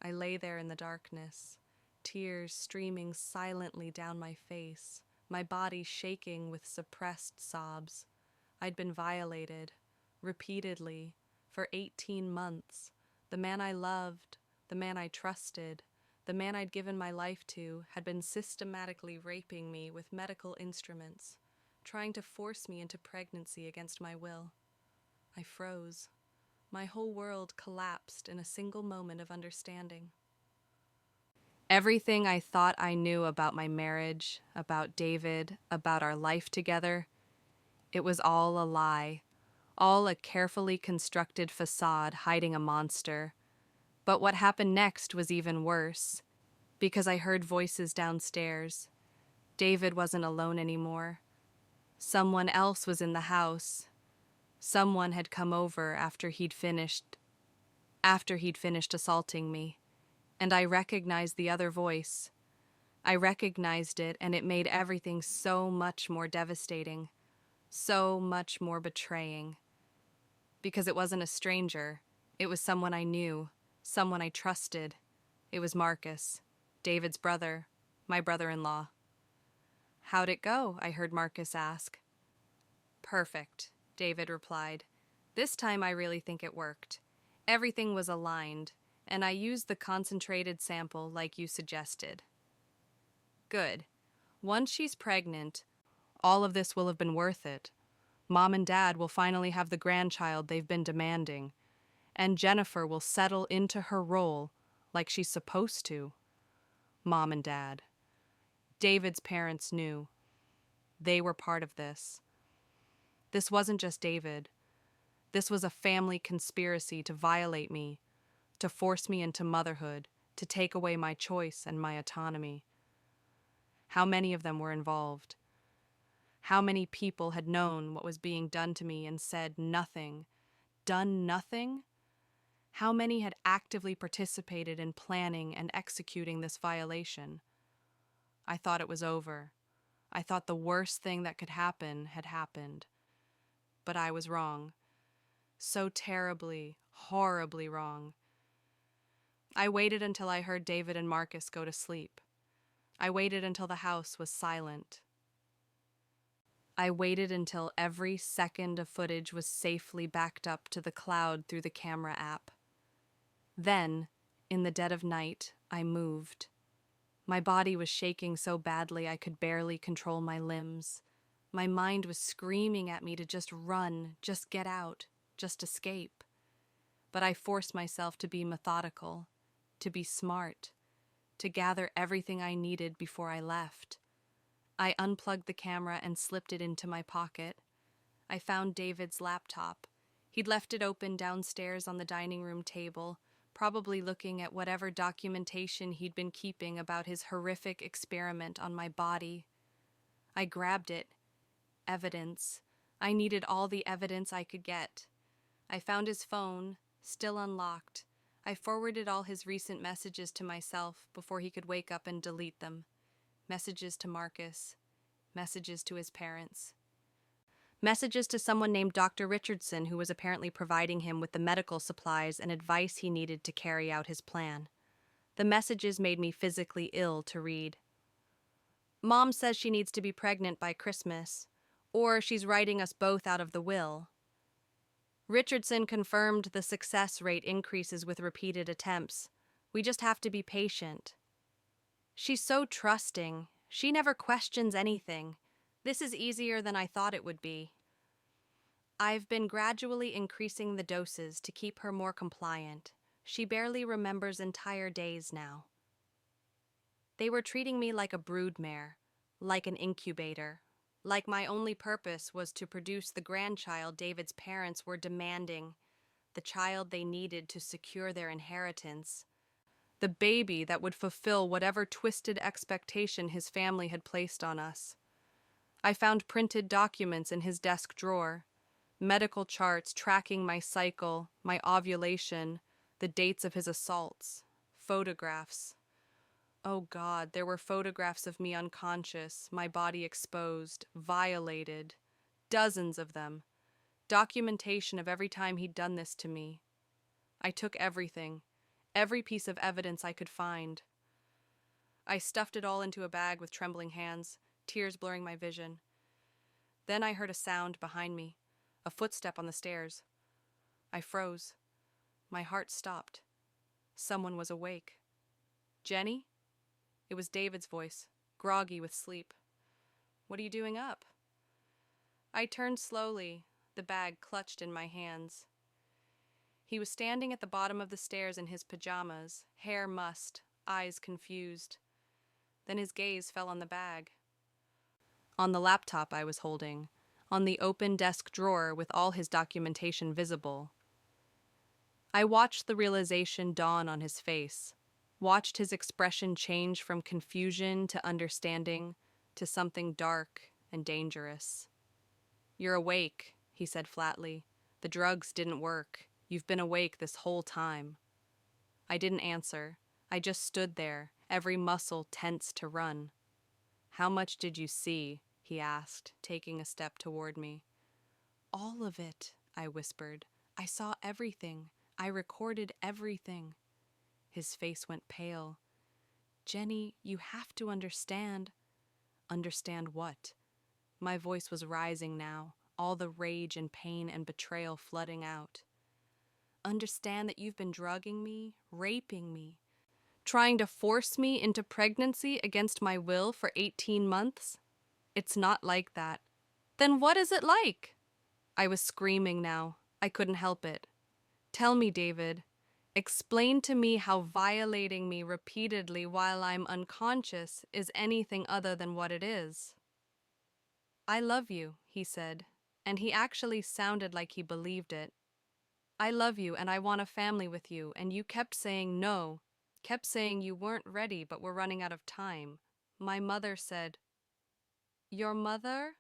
I lay there in the darkness, tears streaming silently down my face, my body shaking with suppressed sobs. I'd been violated, repeatedly, for 18 months. The man I loved, the man I trusted, the man I'd given my life to, had been systematically raping me with medical instruments, trying to force me into pregnancy against my will. I froze. My whole world collapsed in a single moment of understanding. Everything I thought I knew about my marriage, about David, about our life together, it was all a lie, all a carefully constructed facade hiding a monster. But what happened next was even worse, because I heard voices downstairs. David wasn't alone anymore. Someone else was in the house. Someone had come over after he'd finished assaulting me. And I recognized the other voice. I recognized it, and it made everything so much more devastating, so much more betraying. Because it wasn't a stranger. It was someone I knew, someone I trusted. It was Marcus, David's brother, my brother-in-law. "How'd it go?" I heard Marcus ask. "Perfect," David replied. "This time I really think it worked. Everything was aligned, and I used the concentrated sample like you suggested." "Good. Once she's pregnant, all of this will have been worth it. Mom and Dad will finally have the grandchild they've been demanding, and Jennifer will settle into her role like she's supposed to." Mom and Dad. David's parents knew. They were part of this. This wasn't just David. This was a family conspiracy to violate me, to force me into motherhood, to take away my choice and my autonomy. How many of them were involved? How many people had known what was being done to me and said nothing? Done nothing? How many had actively participated in planning and executing this violation? I thought it was over. I thought the worst thing that could happen had happened. But I was wrong. So terribly, horribly wrong. I waited until I heard David and Marcus go to sleep. I waited until the house was silent. I waited until every second of footage was safely backed up to the cloud through the camera app. Then, in the dead of night, I moved. My body was shaking so badly I could barely control my limbs. My mind was screaming at me to just run, just get out, just escape. But I forced myself to be methodical, to be smart, to gather everything I needed before I left. I unplugged the camera and slipped it into my pocket. I found David's laptop. He'd left it open downstairs on the dining room table, probably looking at whatever documentation he'd been keeping about his horrific experiment on my body. I grabbed it. Evidence. I needed all the evidence I could get. I found his phone, still unlocked. I forwarded all his recent messages to myself before he could wake up and delete them. Messages to Marcus. Messages to his parents. Messages to someone named Dr. Richardson, who was apparently providing him with the medical supplies and advice he needed to carry out his plan. The messages made me physically ill to read. "Mom says she needs to be pregnant by Christmas, or she's writing us both out of the will." Richardson confirmed the success rate increases with repeated attempts. We just have to be patient. She's so trusting. She never questions anything. This is easier than I thought it would be. I've been gradually increasing the doses to keep her more compliant. She barely remembers entire days now. They were treating me like a broodmare, like an incubator, like my only purpose was to produce the grandchild David's parents were demanding, the child they needed to secure their inheritance, the baby that would fulfill whatever twisted expectation his family had placed on us. I found printed documents in his desk drawer, medical charts tracking my cycle, my ovulation, the dates of his assaults, photographs. Oh God, there were photographs of me unconscious, my body exposed, violated. Dozens of them. Documentation of every time he'd done this to me. I took everything, every piece of evidence I could find. I stuffed it all into a bag with trembling hands, tears blurring my vision. Then I heard a sound behind me, a footstep on the stairs. I froze. My heart stopped. Someone was awake. Jenny? It was David's voice, groggy with sleep. What are you doing up? I turned slowly, the bag clutched in my hands. He was standing at the bottom of the stairs in his pajamas, hair mussed, eyes confused. Then his gaze fell on the bag. On the laptop I was holding, on the open desk drawer with all his documentation visible. I watched the realization dawn on his face, watched his expression change from confusion to understanding to something dark and dangerous. You're awake, he said flatly. The drugs didn't work. You've been awake this whole time. I didn't answer. I just stood there, every muscle tense to run. How much did you see? He asked, taking a step toward me. All of it, I whispered. I saw everything. I recorded everything. His face went pale. Jenny, you have to understand. Understand what? My voice was rising now, all the rage and pain and betrayal flooding out. Understand that you've been drugging me, raping me, trying to force me into pregnancy against my will for 18 months? It's not like that. Then what is it like? I was screaming now. I couldn't help it. Tell me, David. Explain to me how violating me repeatedly while I'm unconscious is anything other than what it is. I love you, he said, and he actually sounded like he believed it. I love you and I want a family with you, and you kept saying no, kept saying you weren't ready but were running out of time. My mother said, Your mother?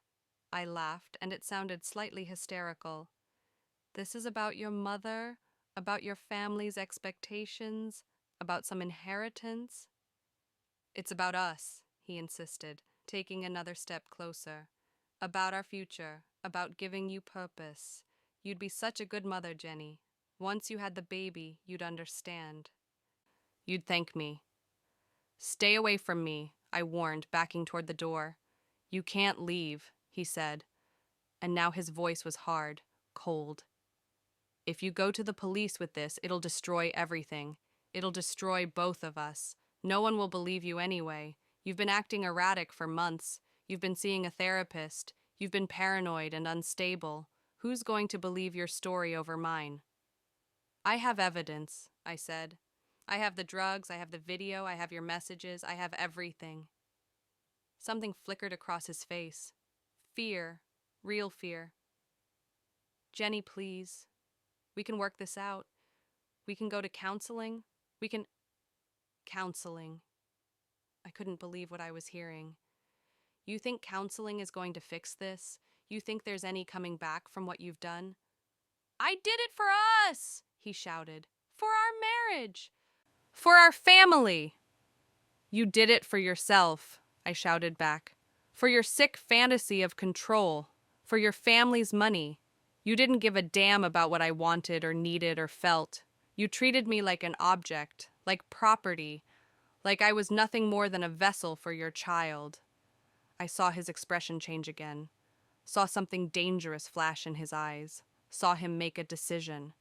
I laughed, and it sounded slightly hysterical. This is about your mother? About your family's expectations? About some inheritance? It's about us, he insisted, taking another step closer. About our future, about giving you purpose. You'd be such a good mother, Jenny. Once you had the baby, you'd understand. You'd thank me. Stay away from me, I warned, backing toward the door. You can't leave, he said, and now his voice was hard, cold. If you go to the police with this, it'll destroy everything. It'll destroy both of us. No one will believe you anyway. You've been acting erratic for months. You've been seeing a therapist. You've been paranoid and unstable. Who's going to believe your story over mine? I have evidence, I said. I have the drugs, I have the video, I have your messages, I have everything. Something flickered across his face. Fear. Real fear. Jenny, please. We can work this out. We can go to counseling. We can... Counseling. I couldn't believe what I was hearing. You think counseling is going to fix this? You think there's any coming back from what you've done? I did it for us, he shouted. For our marriage. For our family. You did it for yourself, I shouted back. For your sick fantasy of control. For your family's money. You didn't give a damn about what I wanted or needed or felt. You treated me like an object, like property, like I was nothing more than a vessel for your child. I saw his expression change again, saw something dangerous flash in his eyes, saw him make a decision.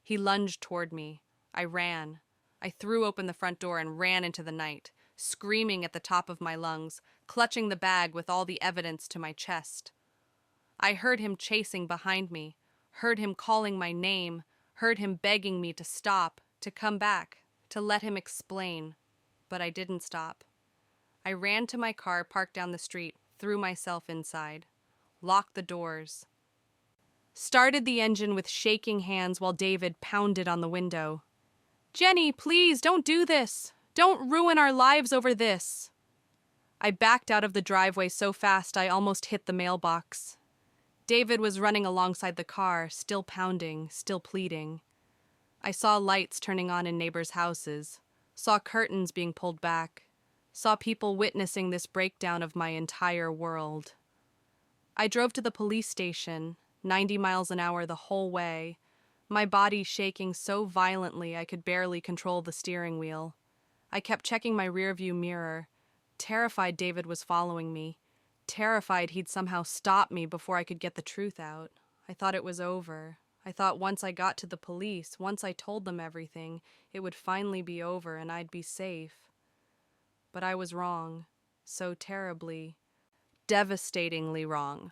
He lunged toward me. I ran. I threw open the front door and ran into the night, screaming at the top of my lungs, clutching the bag with all the evidence to my chest. I heard him chasing behind me, heard him calling my name, heard him begging me to stop, to come back, to let him explain. But I didn't stop. I ran to my car parked down the street, threw myself inside, locked the doors, started the engine with shaking hands while David pounded on the window. "Jenny, please, don't do this. Don't ruin our lives over this." I backed out of the driveway so fast I almost hit the mailbox. David was running alongside the car, still pounding, still pleading. I saw lights turning on in neighbors' houses, saw curtains being pulled back, saw people witnessing this breakdown of my entire world. I drove to the police station, 90 miles an hour the whole way, my body shaking so violently I could barely control the steering wheel. I kept checking my rearview mirror, terrified David was following me, terrified he'd somehow stop me before I could get the truth out. I thought it was over. I thought once I got to the police, once I told them everything, it would finally be over and I'd be safe. But I was wrong. So terribly, devastatingly wrong.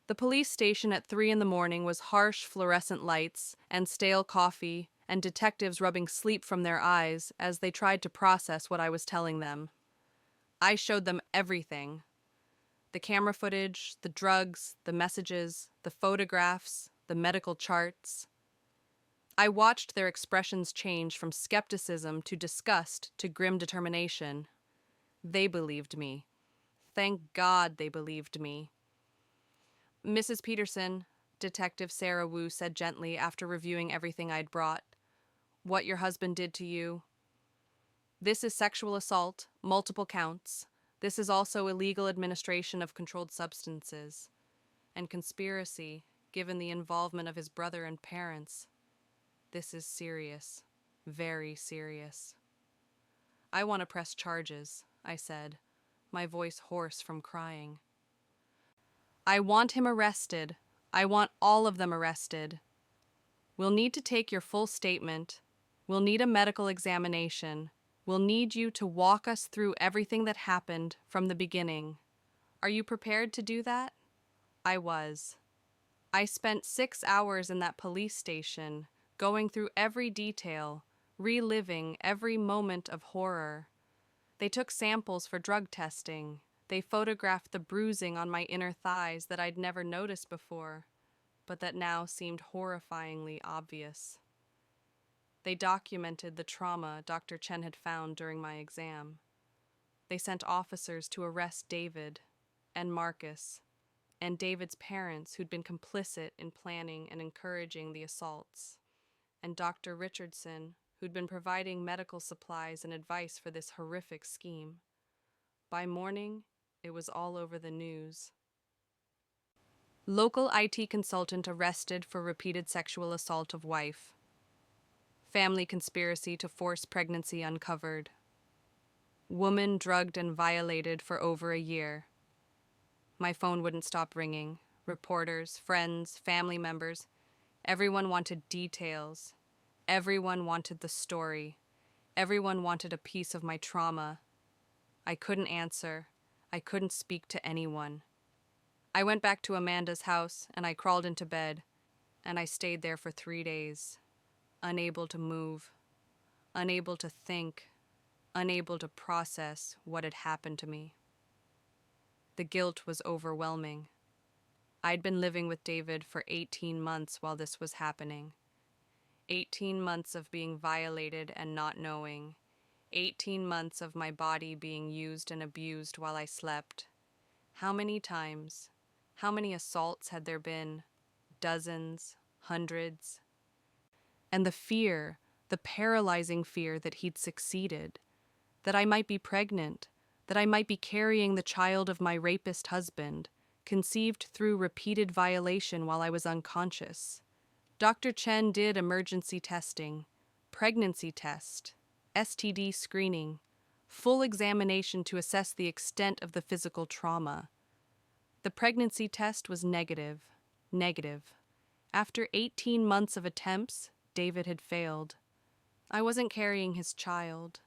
The police station at 3 a.m. was harsh fluorescent lights and stale coffee and detectives rubbing sleep from their eyes as they tried to process what I was telling them. I showed them everything. The camera footage, the drugs, the messages, the photographs, the medical charts. I watched their expressions change from skepticism to disgust to grim determination. They believed me. Thank God they believed me. "Mrs. Peterson," Detective Sarah Wu said gently after reviewing everything I'd brought, "what your husband did to you. This is sexual assault, multiple counts. This is also illegal administration of controlled substances. And conspiracy, given the involvement of his brother and parents. This is serious. Very serious." "I want to press charges," I said, my voice hoarse from crying. "I want him arrested. I want all of them arrested. We'll need to take your full statement. We'll need a medical examination. We'll need you to walk us through everything that happened from the beginning. Are you prepared to do that?" I was. I spent 6 hours in that police station, going through every detail, reliving every moment of horror. They took samples for drug testing. They photographed the bruising on my inner thighs that I'd never noticed before, but that now seemed horrifyingly obvious. They documented the trauma Dr. Chen had found during my exam. They sent officers to arrest David and Marcus and David's parents who'd been complicit in planning and encouraging the assaults, and Dr. Richardson, who'd been providing medical supplies and advice for this horrific scheme. By morning, it was all over the news. Local IT consultant arrested for repeated sexual assault of wife. Family conspiracy to force pregnancy uncovered. Woman drugged and violated for over a year. My phone wouldn't stop ringing. Reporters, friends, family members, everyone wanted details. Everyone wanted the story. Everyone wanted a piece of my trauma. I couldn't answer. I couldn't speak to anyone. I went back to Amanda's house and I crawled into bed, and I stayed there for 3 days, unable to move, unable to think, unable to process what had happened to me. The guilt was overwhelming. I'd been living with David for 18 months while this was happening. 18 months of being violated and not knowing. 18 months of my body being used and abused while I slept. How many times? How many assaults had there been? Dozens? Hundreds? And the fear, the paralyzing fear that he'd succeeded, that I might be pregnant, that I might be carrying the child of my rapist husband, conceived through repeated violation while I was unconscious. Dr. Chen did emergency testing, pregnancy test, STD screening, full examination to assess the extent of the physical trauma. The pregnancy test was negative, After 18 months of attempts, David had failed. I wasn't carrying his child.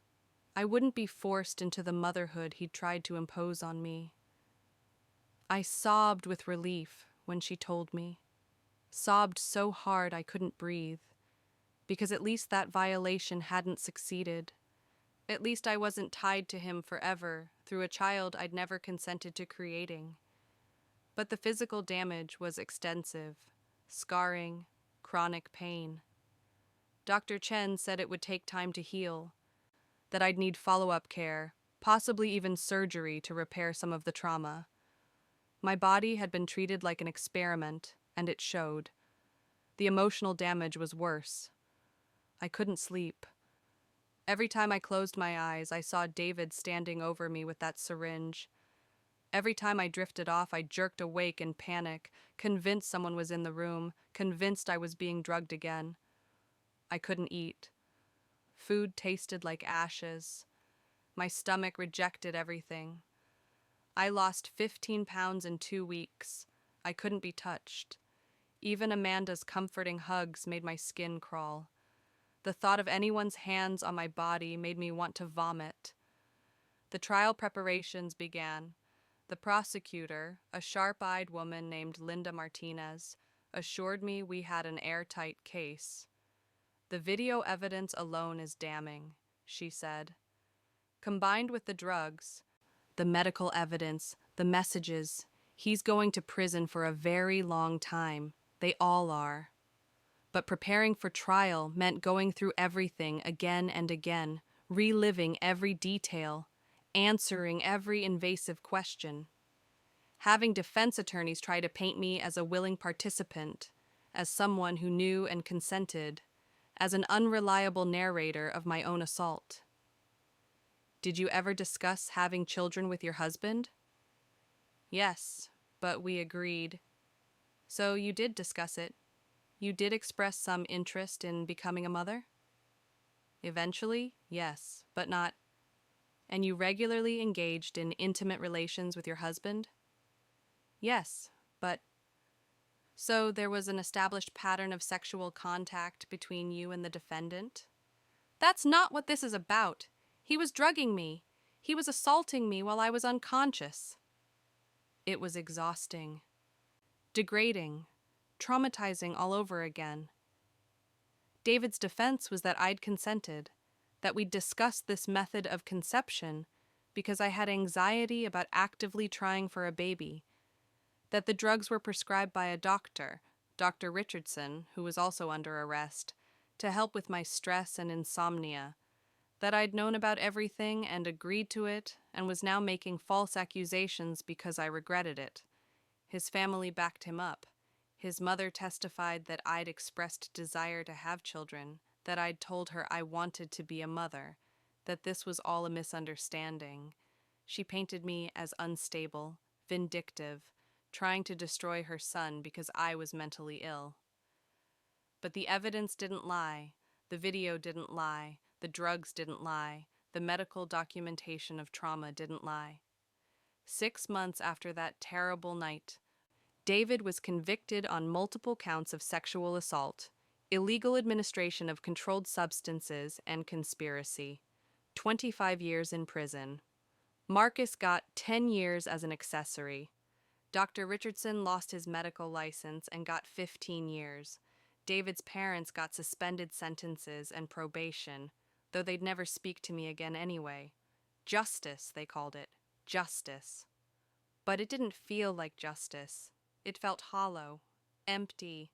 I wouldn't be forced into the motherhood he'd tried to impose on me. I sobbed with relief when she told me. Sobbed so hard I couldn't breathe, because at least that violation hadn't succeeded. At least I wasn't tied to him forever through a child I'd never consented to creating. But the physical damage was extensive, scarring, chronic pain. Dr. Chen said it would take time to heal, that I'd need follow-up care, possibly even surgery to repair some of the trauma. My body had been treated like an experiment, and it showed. The emotional damage was worse. I couldn't sleep. Every time I closed my eyes, I saw David standing over me with that syringe. Every time I drifted off, I jerked awake in panic, convinced someone was in the room, convinced I was being drugged again. I couldn't eat. Food tasted like ashes. My stomach rejected everything. I lost 15 pounds in 2 weeks. I couldn't be touched. Even Amanda's comforting hugs made my skin crawl. The thought of anyone's hands on my body made me want to vomit. The trial preparations began. The prosecutor, a sharp-eyed woman named Linda Martinez, assured me we had an airtight case. The video evidence alone is damning, she said. Combined with the drugs, the medical evidence, the messages, he's going to prison for a very long time. They all are. But preparing for trial meant going through everything again and again, reliving every detail, answering every invasive question. Having defense attorneys try to paint me as a willing participant, as someone who knew and consented, as an unreliable narrator of my own assault. Did you ever discuss having children with your husband? Yes, but we agreed. So you did discuss it. You did express some interest in becoming a mother? Eventually, yes, but not. And you regularly engaged in intimate relations with your husband? Yes, but. So there was an established pattern of sexual contact between you and the defendant? That's not what this is about. He was drugging me. He was assaulting me while I was unconscious. It was exhausting, degrading, traumatizing all over again. David's defense was that I'd consented, that we'd discussed this method of conception because I had anxiety about actively trying for a baby, that the drugs were prescribed by a doctor, Dr. Richardson, who was also under arrest, to help with my stress and insomnia, that I'd known about everything and agreed to it and was now making false accusations because I regretted it. His family backed him up. His mother testified that I'd expressed desire to have children, that I'd told her I wanted to be a mother, that this was all a misunderstanding. She painted me as unstable, vindictive, trying to destroy her son because I was mentally ill. But the evidence didn't lie, the video didn't lie, the drugs didn't lie, the medical documentation of trauma didn't lie. 6 months after that terrible night, David was convicted on multiple counts of sexual assault, illegal administration of controlled substances, and conspiracy. 25 years in prison. Marcus got 10 years as an accessory. Dr. Richardson lost his medical license and got 15 years. David's parents got suspended sentences and probation, though they'd never speak to me again anyway. Justice, they called it. Justice. But it didn't feel like justice. It felt hollow, empty,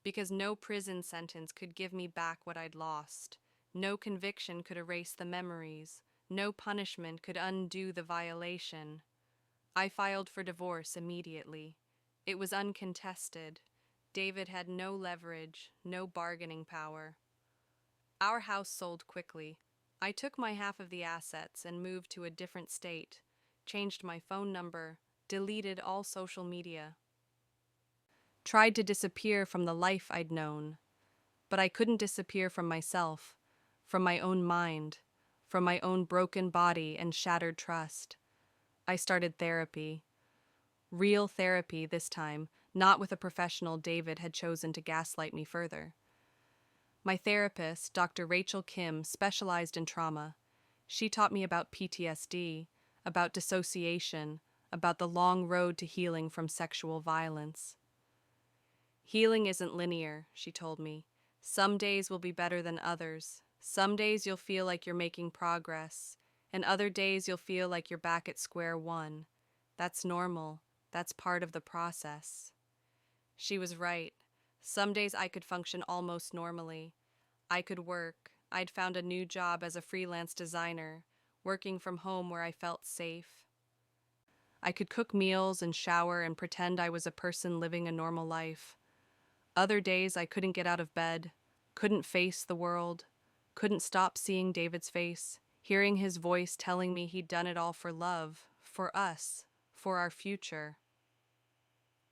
because no prison sentence could give me back what I'd lost. No conviction could erase the memories. No punishment could undo the violation. I filed for divorce immediately. It was uncontested. David had no leverage, no bargaining power. Our house sold quickly. I took my half of the assets and moved to a different state, changed my phone number, deleted all social media. Tried to disappear from the life I'd known, but I couldn't disappear from myself, from my own mind, from my own broken body and shattered trust. I started therapy. Real therapy this time, Not with a professional David had chosen to gaslight me further. My therapist, Dr. Rachel Kim, specialized in trauma. She taught me about PTSD, about dissociation, about the long road to healing from sexual violence. Healing isn't linear, she told me. Some days will be better than others. Some days you'll feel like you're making progress, and other days you'll feel like you're back at square one. That's normal. That's part of the process. She was right. Some days I could function almost normally. I could work. I'd found a new job as a freelance designer, working from home where I felt safe. I could cook meals and shower and pretend I was a person living a normal life. Other days I couldn't get out of bed, couldn't face the world, couldn't stop seeing David's face, hearing his voice telling me he'd done it all for love, for us, for our future.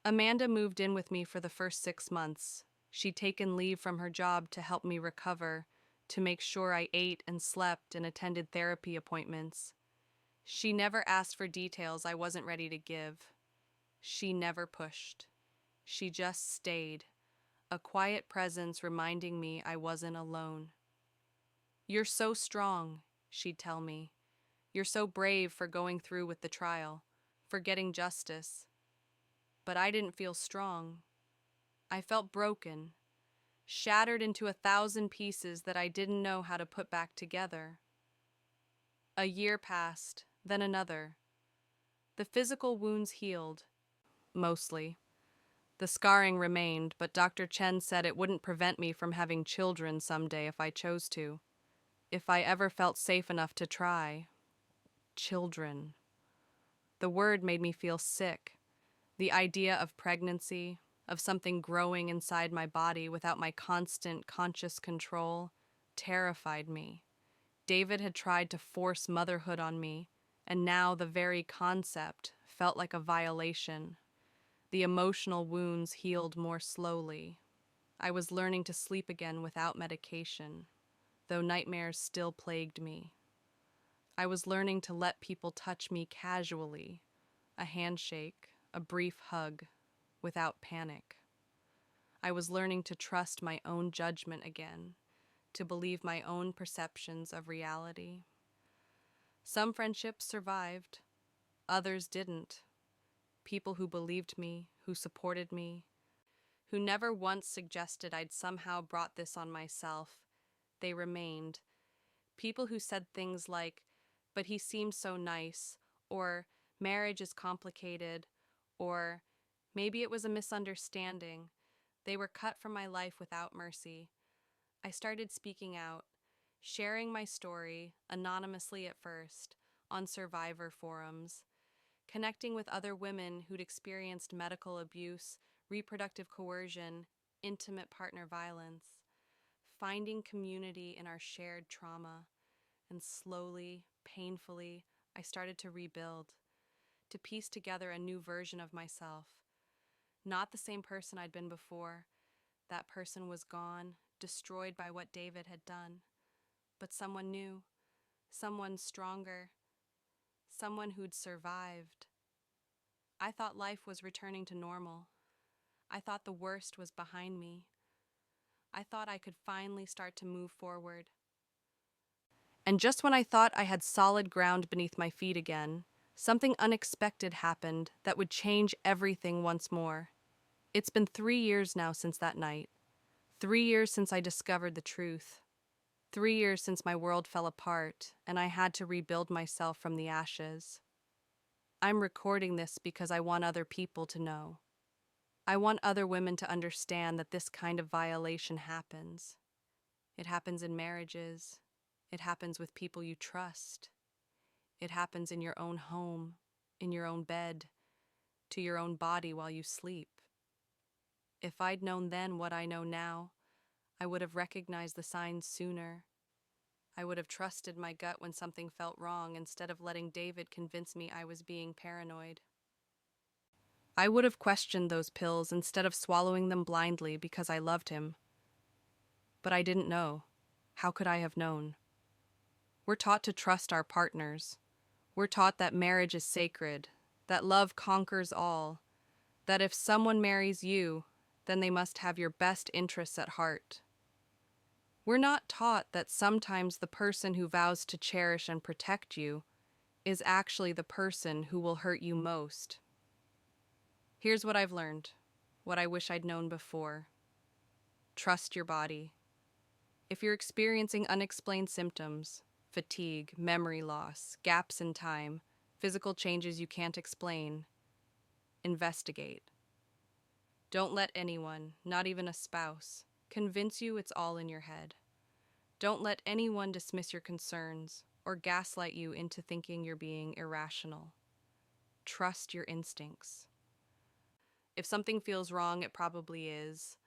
Amanda moved in with me for the first 6 months. She'd taken leave from her job to help me recover, to make sure I ate and slept and attended therapy appointments. She never asked for details I wasn't ready to give. She never pushed. She just stayed, a quiet presence reminding me I wasn't alone. "You're so strong," she'd tell me. "You're so brave for going through with the trial, for getting justice." But I didn't feel strong. I felt broken, shattered into 1,000 pieces that I didn't know how to put back together. A year passed, then another. The physical wounds healed, mostly. The scarring remained, but Dr. Chen said it wouldn't prevent me from having children someday if I chose to. If I ever felt safe enough to try. Children. The word made me feel sick. The idea of pregnancy, of something growing inside my body without my constant, conscious control, terrified me. David had tried to force motherhood on me, and now the very concept felt like a violation. The emotional wounds healed more slowly. I was learning to sleep again without medication, though nightmares still plagued me. I was learning to let people touch me casually, a handshake, a brief hug, without panic. I was learning to trust my own judgment again, to believe my own perceptions of reality. Some friendships survived, others didn't. People who believed me, who supported me, who never once suggested I'd somehow brought this on myself, they remained. People who said things like, "But he seems so nice," or "Marriage is complicated," or "Maybe it was a misunderstanding." They were cut from my life without mercy. I started speaking out, sharing my story, anonymously at first, on survivor forums, connecting with other women who'd experienced medical abuse, reproductive coercion, intimate partner violence, finding community in our shared trauma, and slowly, painfully, I started to rebuild, to piece together a new version of myself. Not the same person I'd been before. That person was gone, destroyed by what David had done. But someone new, someone stronger, someone who'd survived. I thought life was returning to normal. I thought the worst was behind me. I thought I could finally start to move forward. And just when I thought I had solid ground beneath my feet again, something unexpected happened that would change everything once more. It's been 3 years now since that night. 3 years since I discovered the truth. 3 years since my world fell apart and I had to rebuild myself from the ashes. I'm recording this because I want other people to know. I want other women to understand that this kind of violation happens. It happens in marriages. It happens with people you trust. It happens in your own home, in your own bed, to your own body while you sleep. If I'd known then what I know now, I would have recognized the signs sooner. I would have trusted my gut when something felt wrong instead of letting David convince me I was being paranoid. I would have questioned those pills instead of swallowing them blindly because I loved him. But I didn't know. How could I have known? We're taught to trust our partners. We're taught that marriage is sacred, that love conquers all. that if someone marries you, then they must have your best interests at heart. We're not taught that sometimes the person who vows to cherish and protect you is actually the person who will hurt you most. Here's what I've learned, what I wish I'd known before. Trust your body. If you're experiencing unexplained symptoms, fatigue, memory loss, gaps in time, physical changes you can't explain, investigate. Don't let anyone, not even a spouse, convince you it's all in your head. Don't let anyone dismiss your concerns or gaslight you into thinking you're being irrational. Trust your instincts. If something feels wrong, it probably is.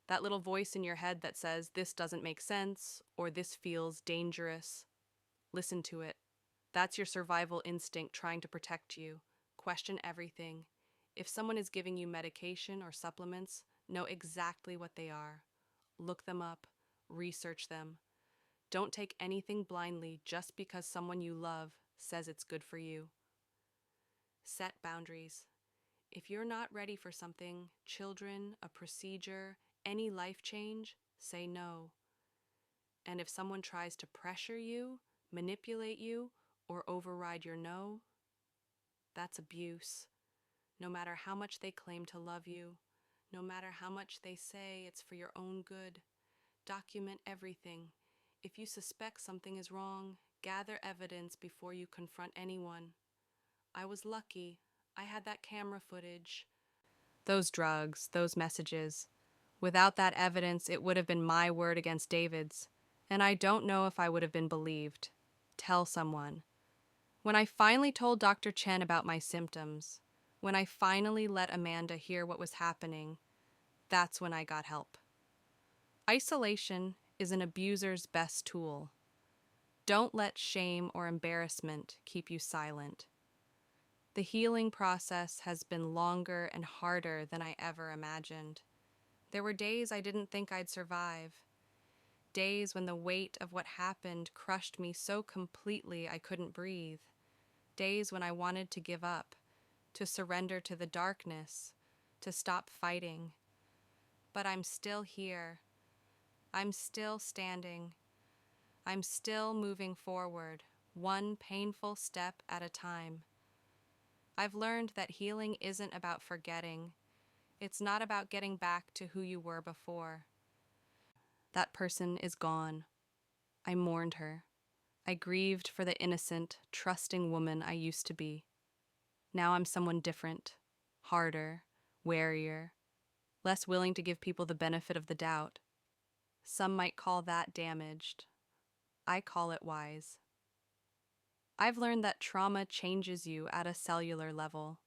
That little voice in your head that says, this doesn't make sense, or this feels dangerous, listen to it. That's your survival instinct trying to protect you. Question everything. If someone is giving you medication or supplements, know exactly what they are. Look them up, research them. Don't take anything blindly just because someone you love says it's good for you. Set boundaries. If you're not ready for something, children, a procedure, any life change, say no. And if someone tries to pressure you, manipulate you, or override your no, that's abuse. No matter how much they claim to love you, no matter how much they say it's for your own good, document everything. If you suspect something is wrong, gather evidence before you confront anyone. I was lucky. I had that camera footage. Those drugs, those messages. Without that evidence, it would have been my word against David's, and I don't know if I would have been believed. Tell someone. When I finally told Dr. Chen about my symptoms, when I finally let Amanda hear what was happening, that's when I got help. Isolation is an abuser's best tool. Don't let shame or embarrassment keep you silent. The healing process has been longer and harder than I ever imagined. There were days I didn't think I'd survive. Days when the weight of what happened crushed me so completely I couldn't breathe. Days when I wanted to give up, to surrender to the darkness, to stop fighting. But I'm still here. I'm still standing. I'm still moving forward, one painful step at a time. I've learned that healing isn't about forgetting. It's not about getting back to who you were before. That person is gone. I mourned her. I grieved for the innocent, trusting woman I used to be. Now I'm someone different, harder, warier, less willing to give people the benefit of the doubt. Some might call that damaged. I call it wise. I've learned that trauma changes you at a cellular level.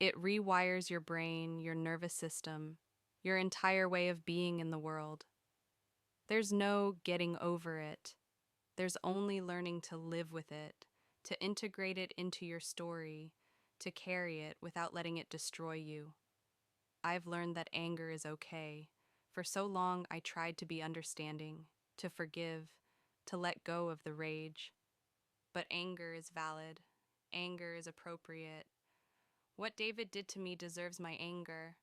It rewires your brain, your nervous system, your entire way of being in the world. There's no getting over it. There's only learning to live with it, to integrate it into your story, to carry it without letting it destroy you. I've learned that anger is okay. For so long, I tried to be understanding, to forgive, to let go of the rage. But anger is valid. Anger is appropriate. What David did to me deserves my anger.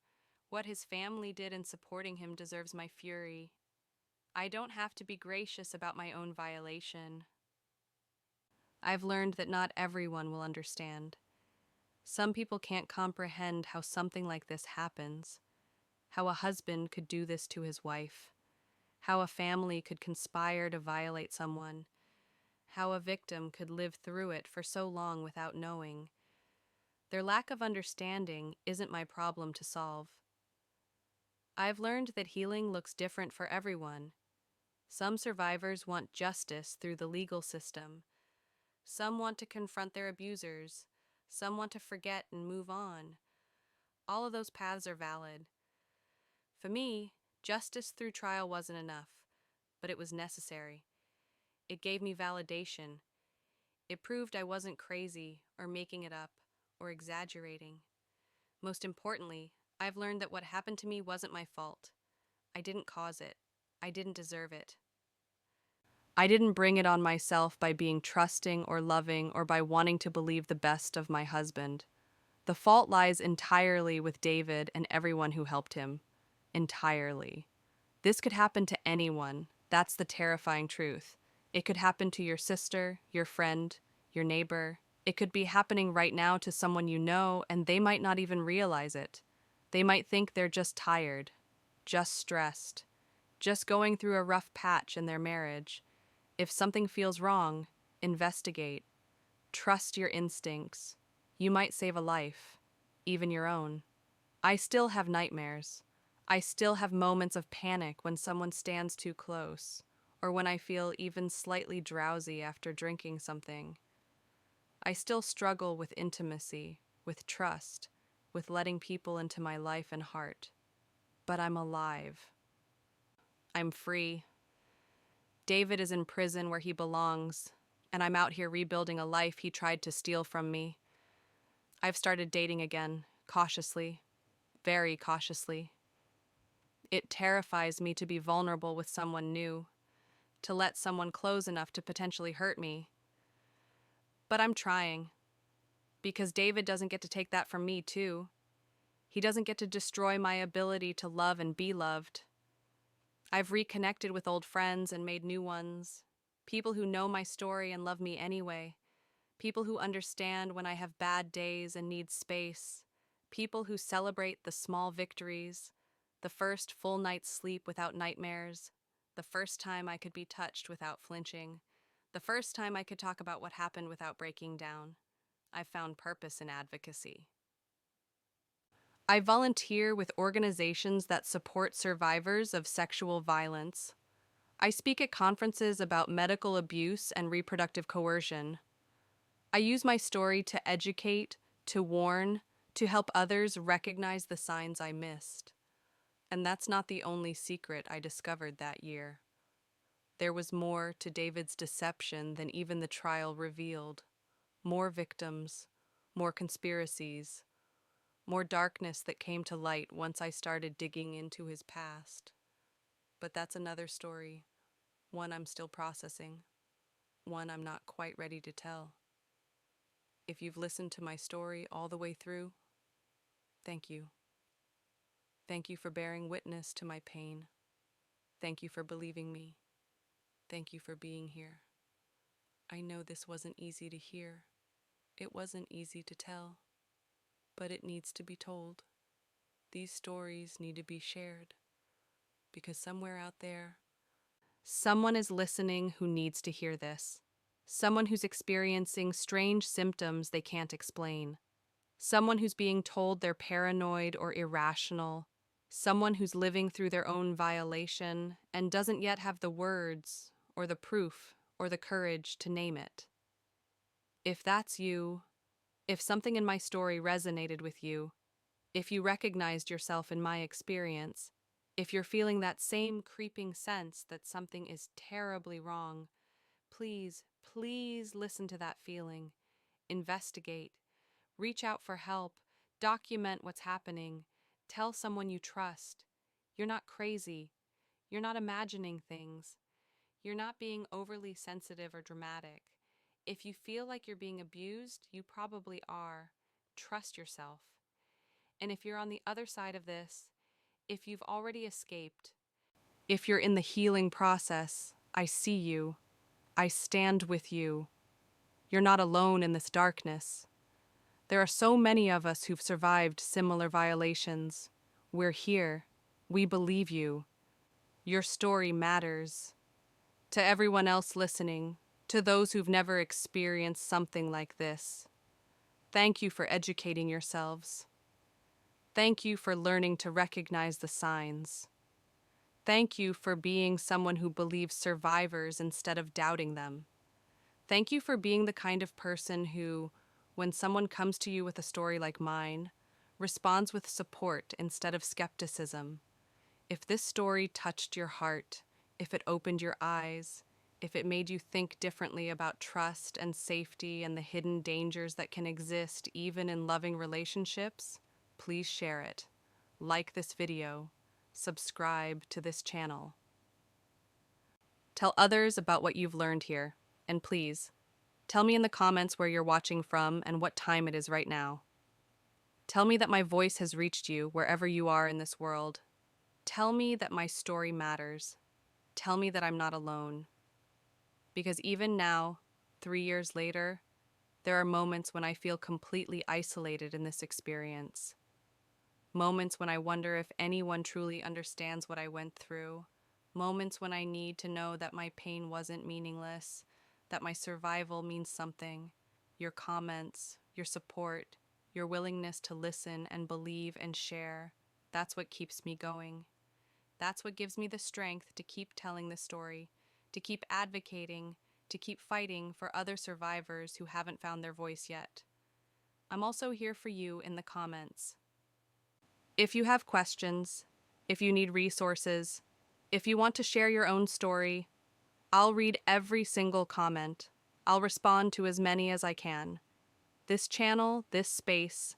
What his family did in supporting him deserves my fury. I don't have to be gracious about my own violation. I've learned that not everyone will understand. Some people can't comprehend how something like this happens, how a husband could do this to his wife, how a family could conspire to violate someone, how a victim could live through it for so long without knowing. Their lack of understanding isn't my problem to solve. I've learned that healing looks different for everyone. Some survivors want justice through the legal system. Some want to confront their abusers. Some want to forget and move on. All of those paths are valid. For me, justice through trial wasn't enough, but it was necessary. It gave me validation. It proved I wasn't crazy or making it up or exaggerating. Most importantly, I've learned that what happened to me wasn't my fault. I didn't cause it. I didn't deserve it. I didn't bring it on myself by being trusting or loving or by wanting to believe the best of my husband. The fault lies entirely with David and everyone who helped him. Entirely. This could happen to anyone. That's the terrifying truth. It could happen to your sister, your friend, your neighbor. It could be happening right now to someone you know, and they might not even realize it. They might think they're just tired, just stressed, just going through a rough patch in their marriage. If something feels wrong, investigate. Trust your instincts. You might save a life, even your own. I still have nightmares. I still have moments of panic when someone stands too close, or when I feel even slightly drowsy after drinking something. I still struggle with intimacy, with trust, with letting people into my life and heart. But I'm alive. I'm free. David is in prison where he belongs, and I'm out here rebuilding a life he tried to steal from me. I've started dating again, cautiously, very cautiously. It terrifies me to be vulnerable with someone new, to let someone close enough to potentially hurt me. But I'm trying, because David doesn't get to take that from me, too. He doesn't get to destroy my ability to love and be loved. I've reconnected with old friends and made new ones, people who know my story and love me anyway, people who understand when I have bad days and need space, people who celebrate the small victories, the first full night's sleep without nightmares, the first time I could be touched without flinching, the first time I could talk about what happened without breaking down. I've found purpose in advocacy. I volunteer with organizations that support survivors of sexual violence. I speak at conferences about medical abuse and reproductive coercion. I use my story to educate, to warn, to help others recognize the signs I missed. And that's not the only secret I discovered that year. There was more to David's deception than even the trial revealed. More victims, more conspiracies, more darkness that came to light once I started digging into his past. But that's another story, one I'm still processing, one I'm not quite ready to tell. If you've listened to my story all the way through, thank you. Thank you for bearing witness to my pain. Thank you for believing me. Thank you for being here. I know this wasn't easy to hear. It wasn't easy to tell. But it needs to be told. These stories need to be shared. Because somewhere out there, someone is listening who needs to hear this. Someone who's experiencing strange symptoms they can't explain. Someone who's being told they're paranoid or irrational. Someone who's living through their own violation and doesn't yet have the words or the proof or the courage to name it. If that's you, if something in my story resonated with you, if you recognized yourself in my experience, if you're feeling that same creeping sense that something is terribly wrong, please, please listen to that feeling. Investigate. Reach out for help. Document what's happening. Tell someone you trust. You're not crazy. You're not imagining things. You're not being overly sensitive or dramatic. If you feel like you're being abused, you probably are. Trust yourself. And if you're on the other side of this, if you've already escaped, if you're in the healing process, I see you. I stand with you. You're not alone in this darkness. There are so many of us who've survived similar violations. We're here. We believe you. Your story matters. To everyone else listening, to those who've never experienced something like this, thank you for educating yourselves. Thank you for learning to recognize the signs. Thank you for being someone who believes survivors instead of doubting them. Thank you for being the kind of person who, when someone comes to you with a story like mine, responds with support instead of skepticism. If this story touched your heart, if it opened your eyes, if it made you think differently about trust and safety and the hidden dangers that can exist even in loving relationships, please share it. Like this video. Subscribe to this channel. Tell others about what you've learned here. And please, tell me in the comments where you're watching from and what time it is right now. Tell me that my voice has reached you wherever you are in this world. Tell me that my story matters. Tell me that I'm not alone. Because even now, 3 years later, there are moments when I feel completely isolated in this experience. Moments when I wonder if anyone truly understands what I went through. Moments when I need to know that my pain wasn't meaningless, that my survival means something. Your comments, your support, your willingness to listen and believe and share, that's what keeps me going. That's what gives me the strength to keep telling the story, to keep advocating, to keep fighting for other survivors who haven't found their voice yet. I'm also here for you in the comments. If you have questions, if you need resources, if you want to share your own story, I'll read every single comment. I'll respond to as many as I can. This channel, this space,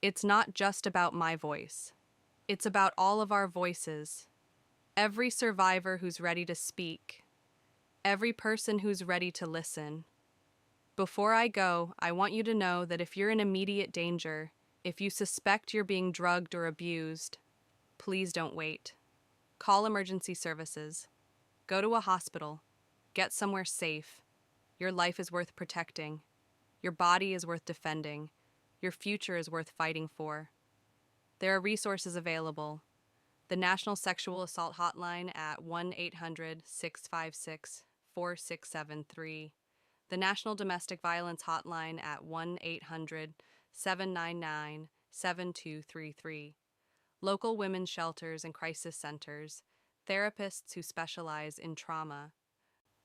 it's not just about my voice. It's about all of our voices. Every survivor who's ready to speak. Every person who's ready to listen. Before I go, I want you to know that if you're in immediate danger, if you suspect you're being drugged or abused, please don't wait. Call emergency services. Go to a hospital. Get somewhere safe. Your life is worth protecting. Your body is worth defending. Your future is worth fighting for. There are resources available. The National Sexual Assault Hotline at 1-800-656-4673. The National Domestic Violence Hotline at 1-800-799-7233. Local women's shelters and crisis centers. Therapists who specialize in trauma.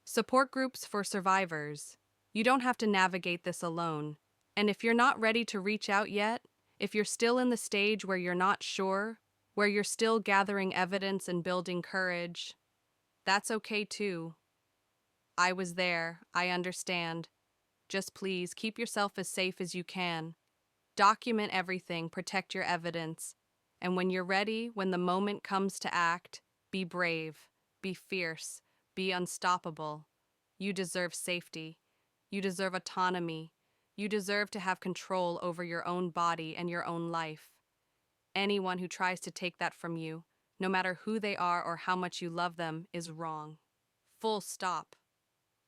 Support groups for survivors. You don't have to navigate this alone. And if you're not ready to reach out yet, if you're still in the stage where you're not sure, where you're still gathering evidence and building courage, that's okay too. I was there. I understand. Just please keep yourself as safe as you can. Document everything, protect your evidence. And when you're ready, when the moment comes to act, be brave, be fierce, be unstoppable. You deserve safety. You deserve autonomy. You deserve to have control over your own body and your own life. Anyone who tries to take that from you, no matter who they are or how much you love them, is wrong. Full stop.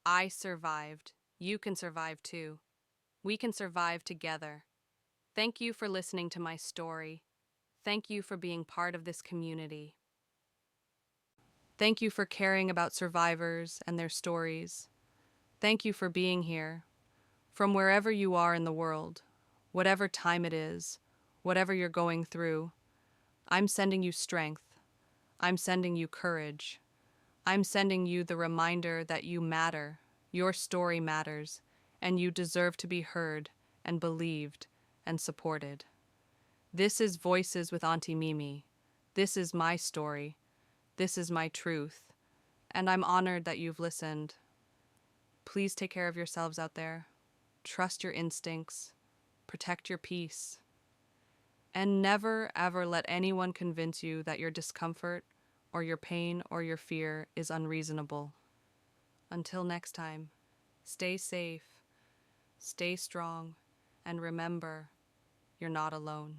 I survived. You can survive too. We can survive together. Thank you for listening to my story. Thank you for being part of this community. Thank you for caring about survivors and their stories. Thank you for being here. From wherever you are in the world, whatever time it is, whatever you're going through, I'm sending you strength. I'm sending you courage. I'm sending you the reminder that you matter, your story matters, and you deserve to be heard and believed and supported. This is Voices with Auntie Mimi. This is my story. This is my truth. And I'm honored that you've listened. Please take care of yourselves out there. Trust your instincts. Protect your peace. And never, ever let anyone convince you that your discomfort or your pain or your fear is unreasonable. Until next time, stay safe, stay strong, and remember, you're not alone.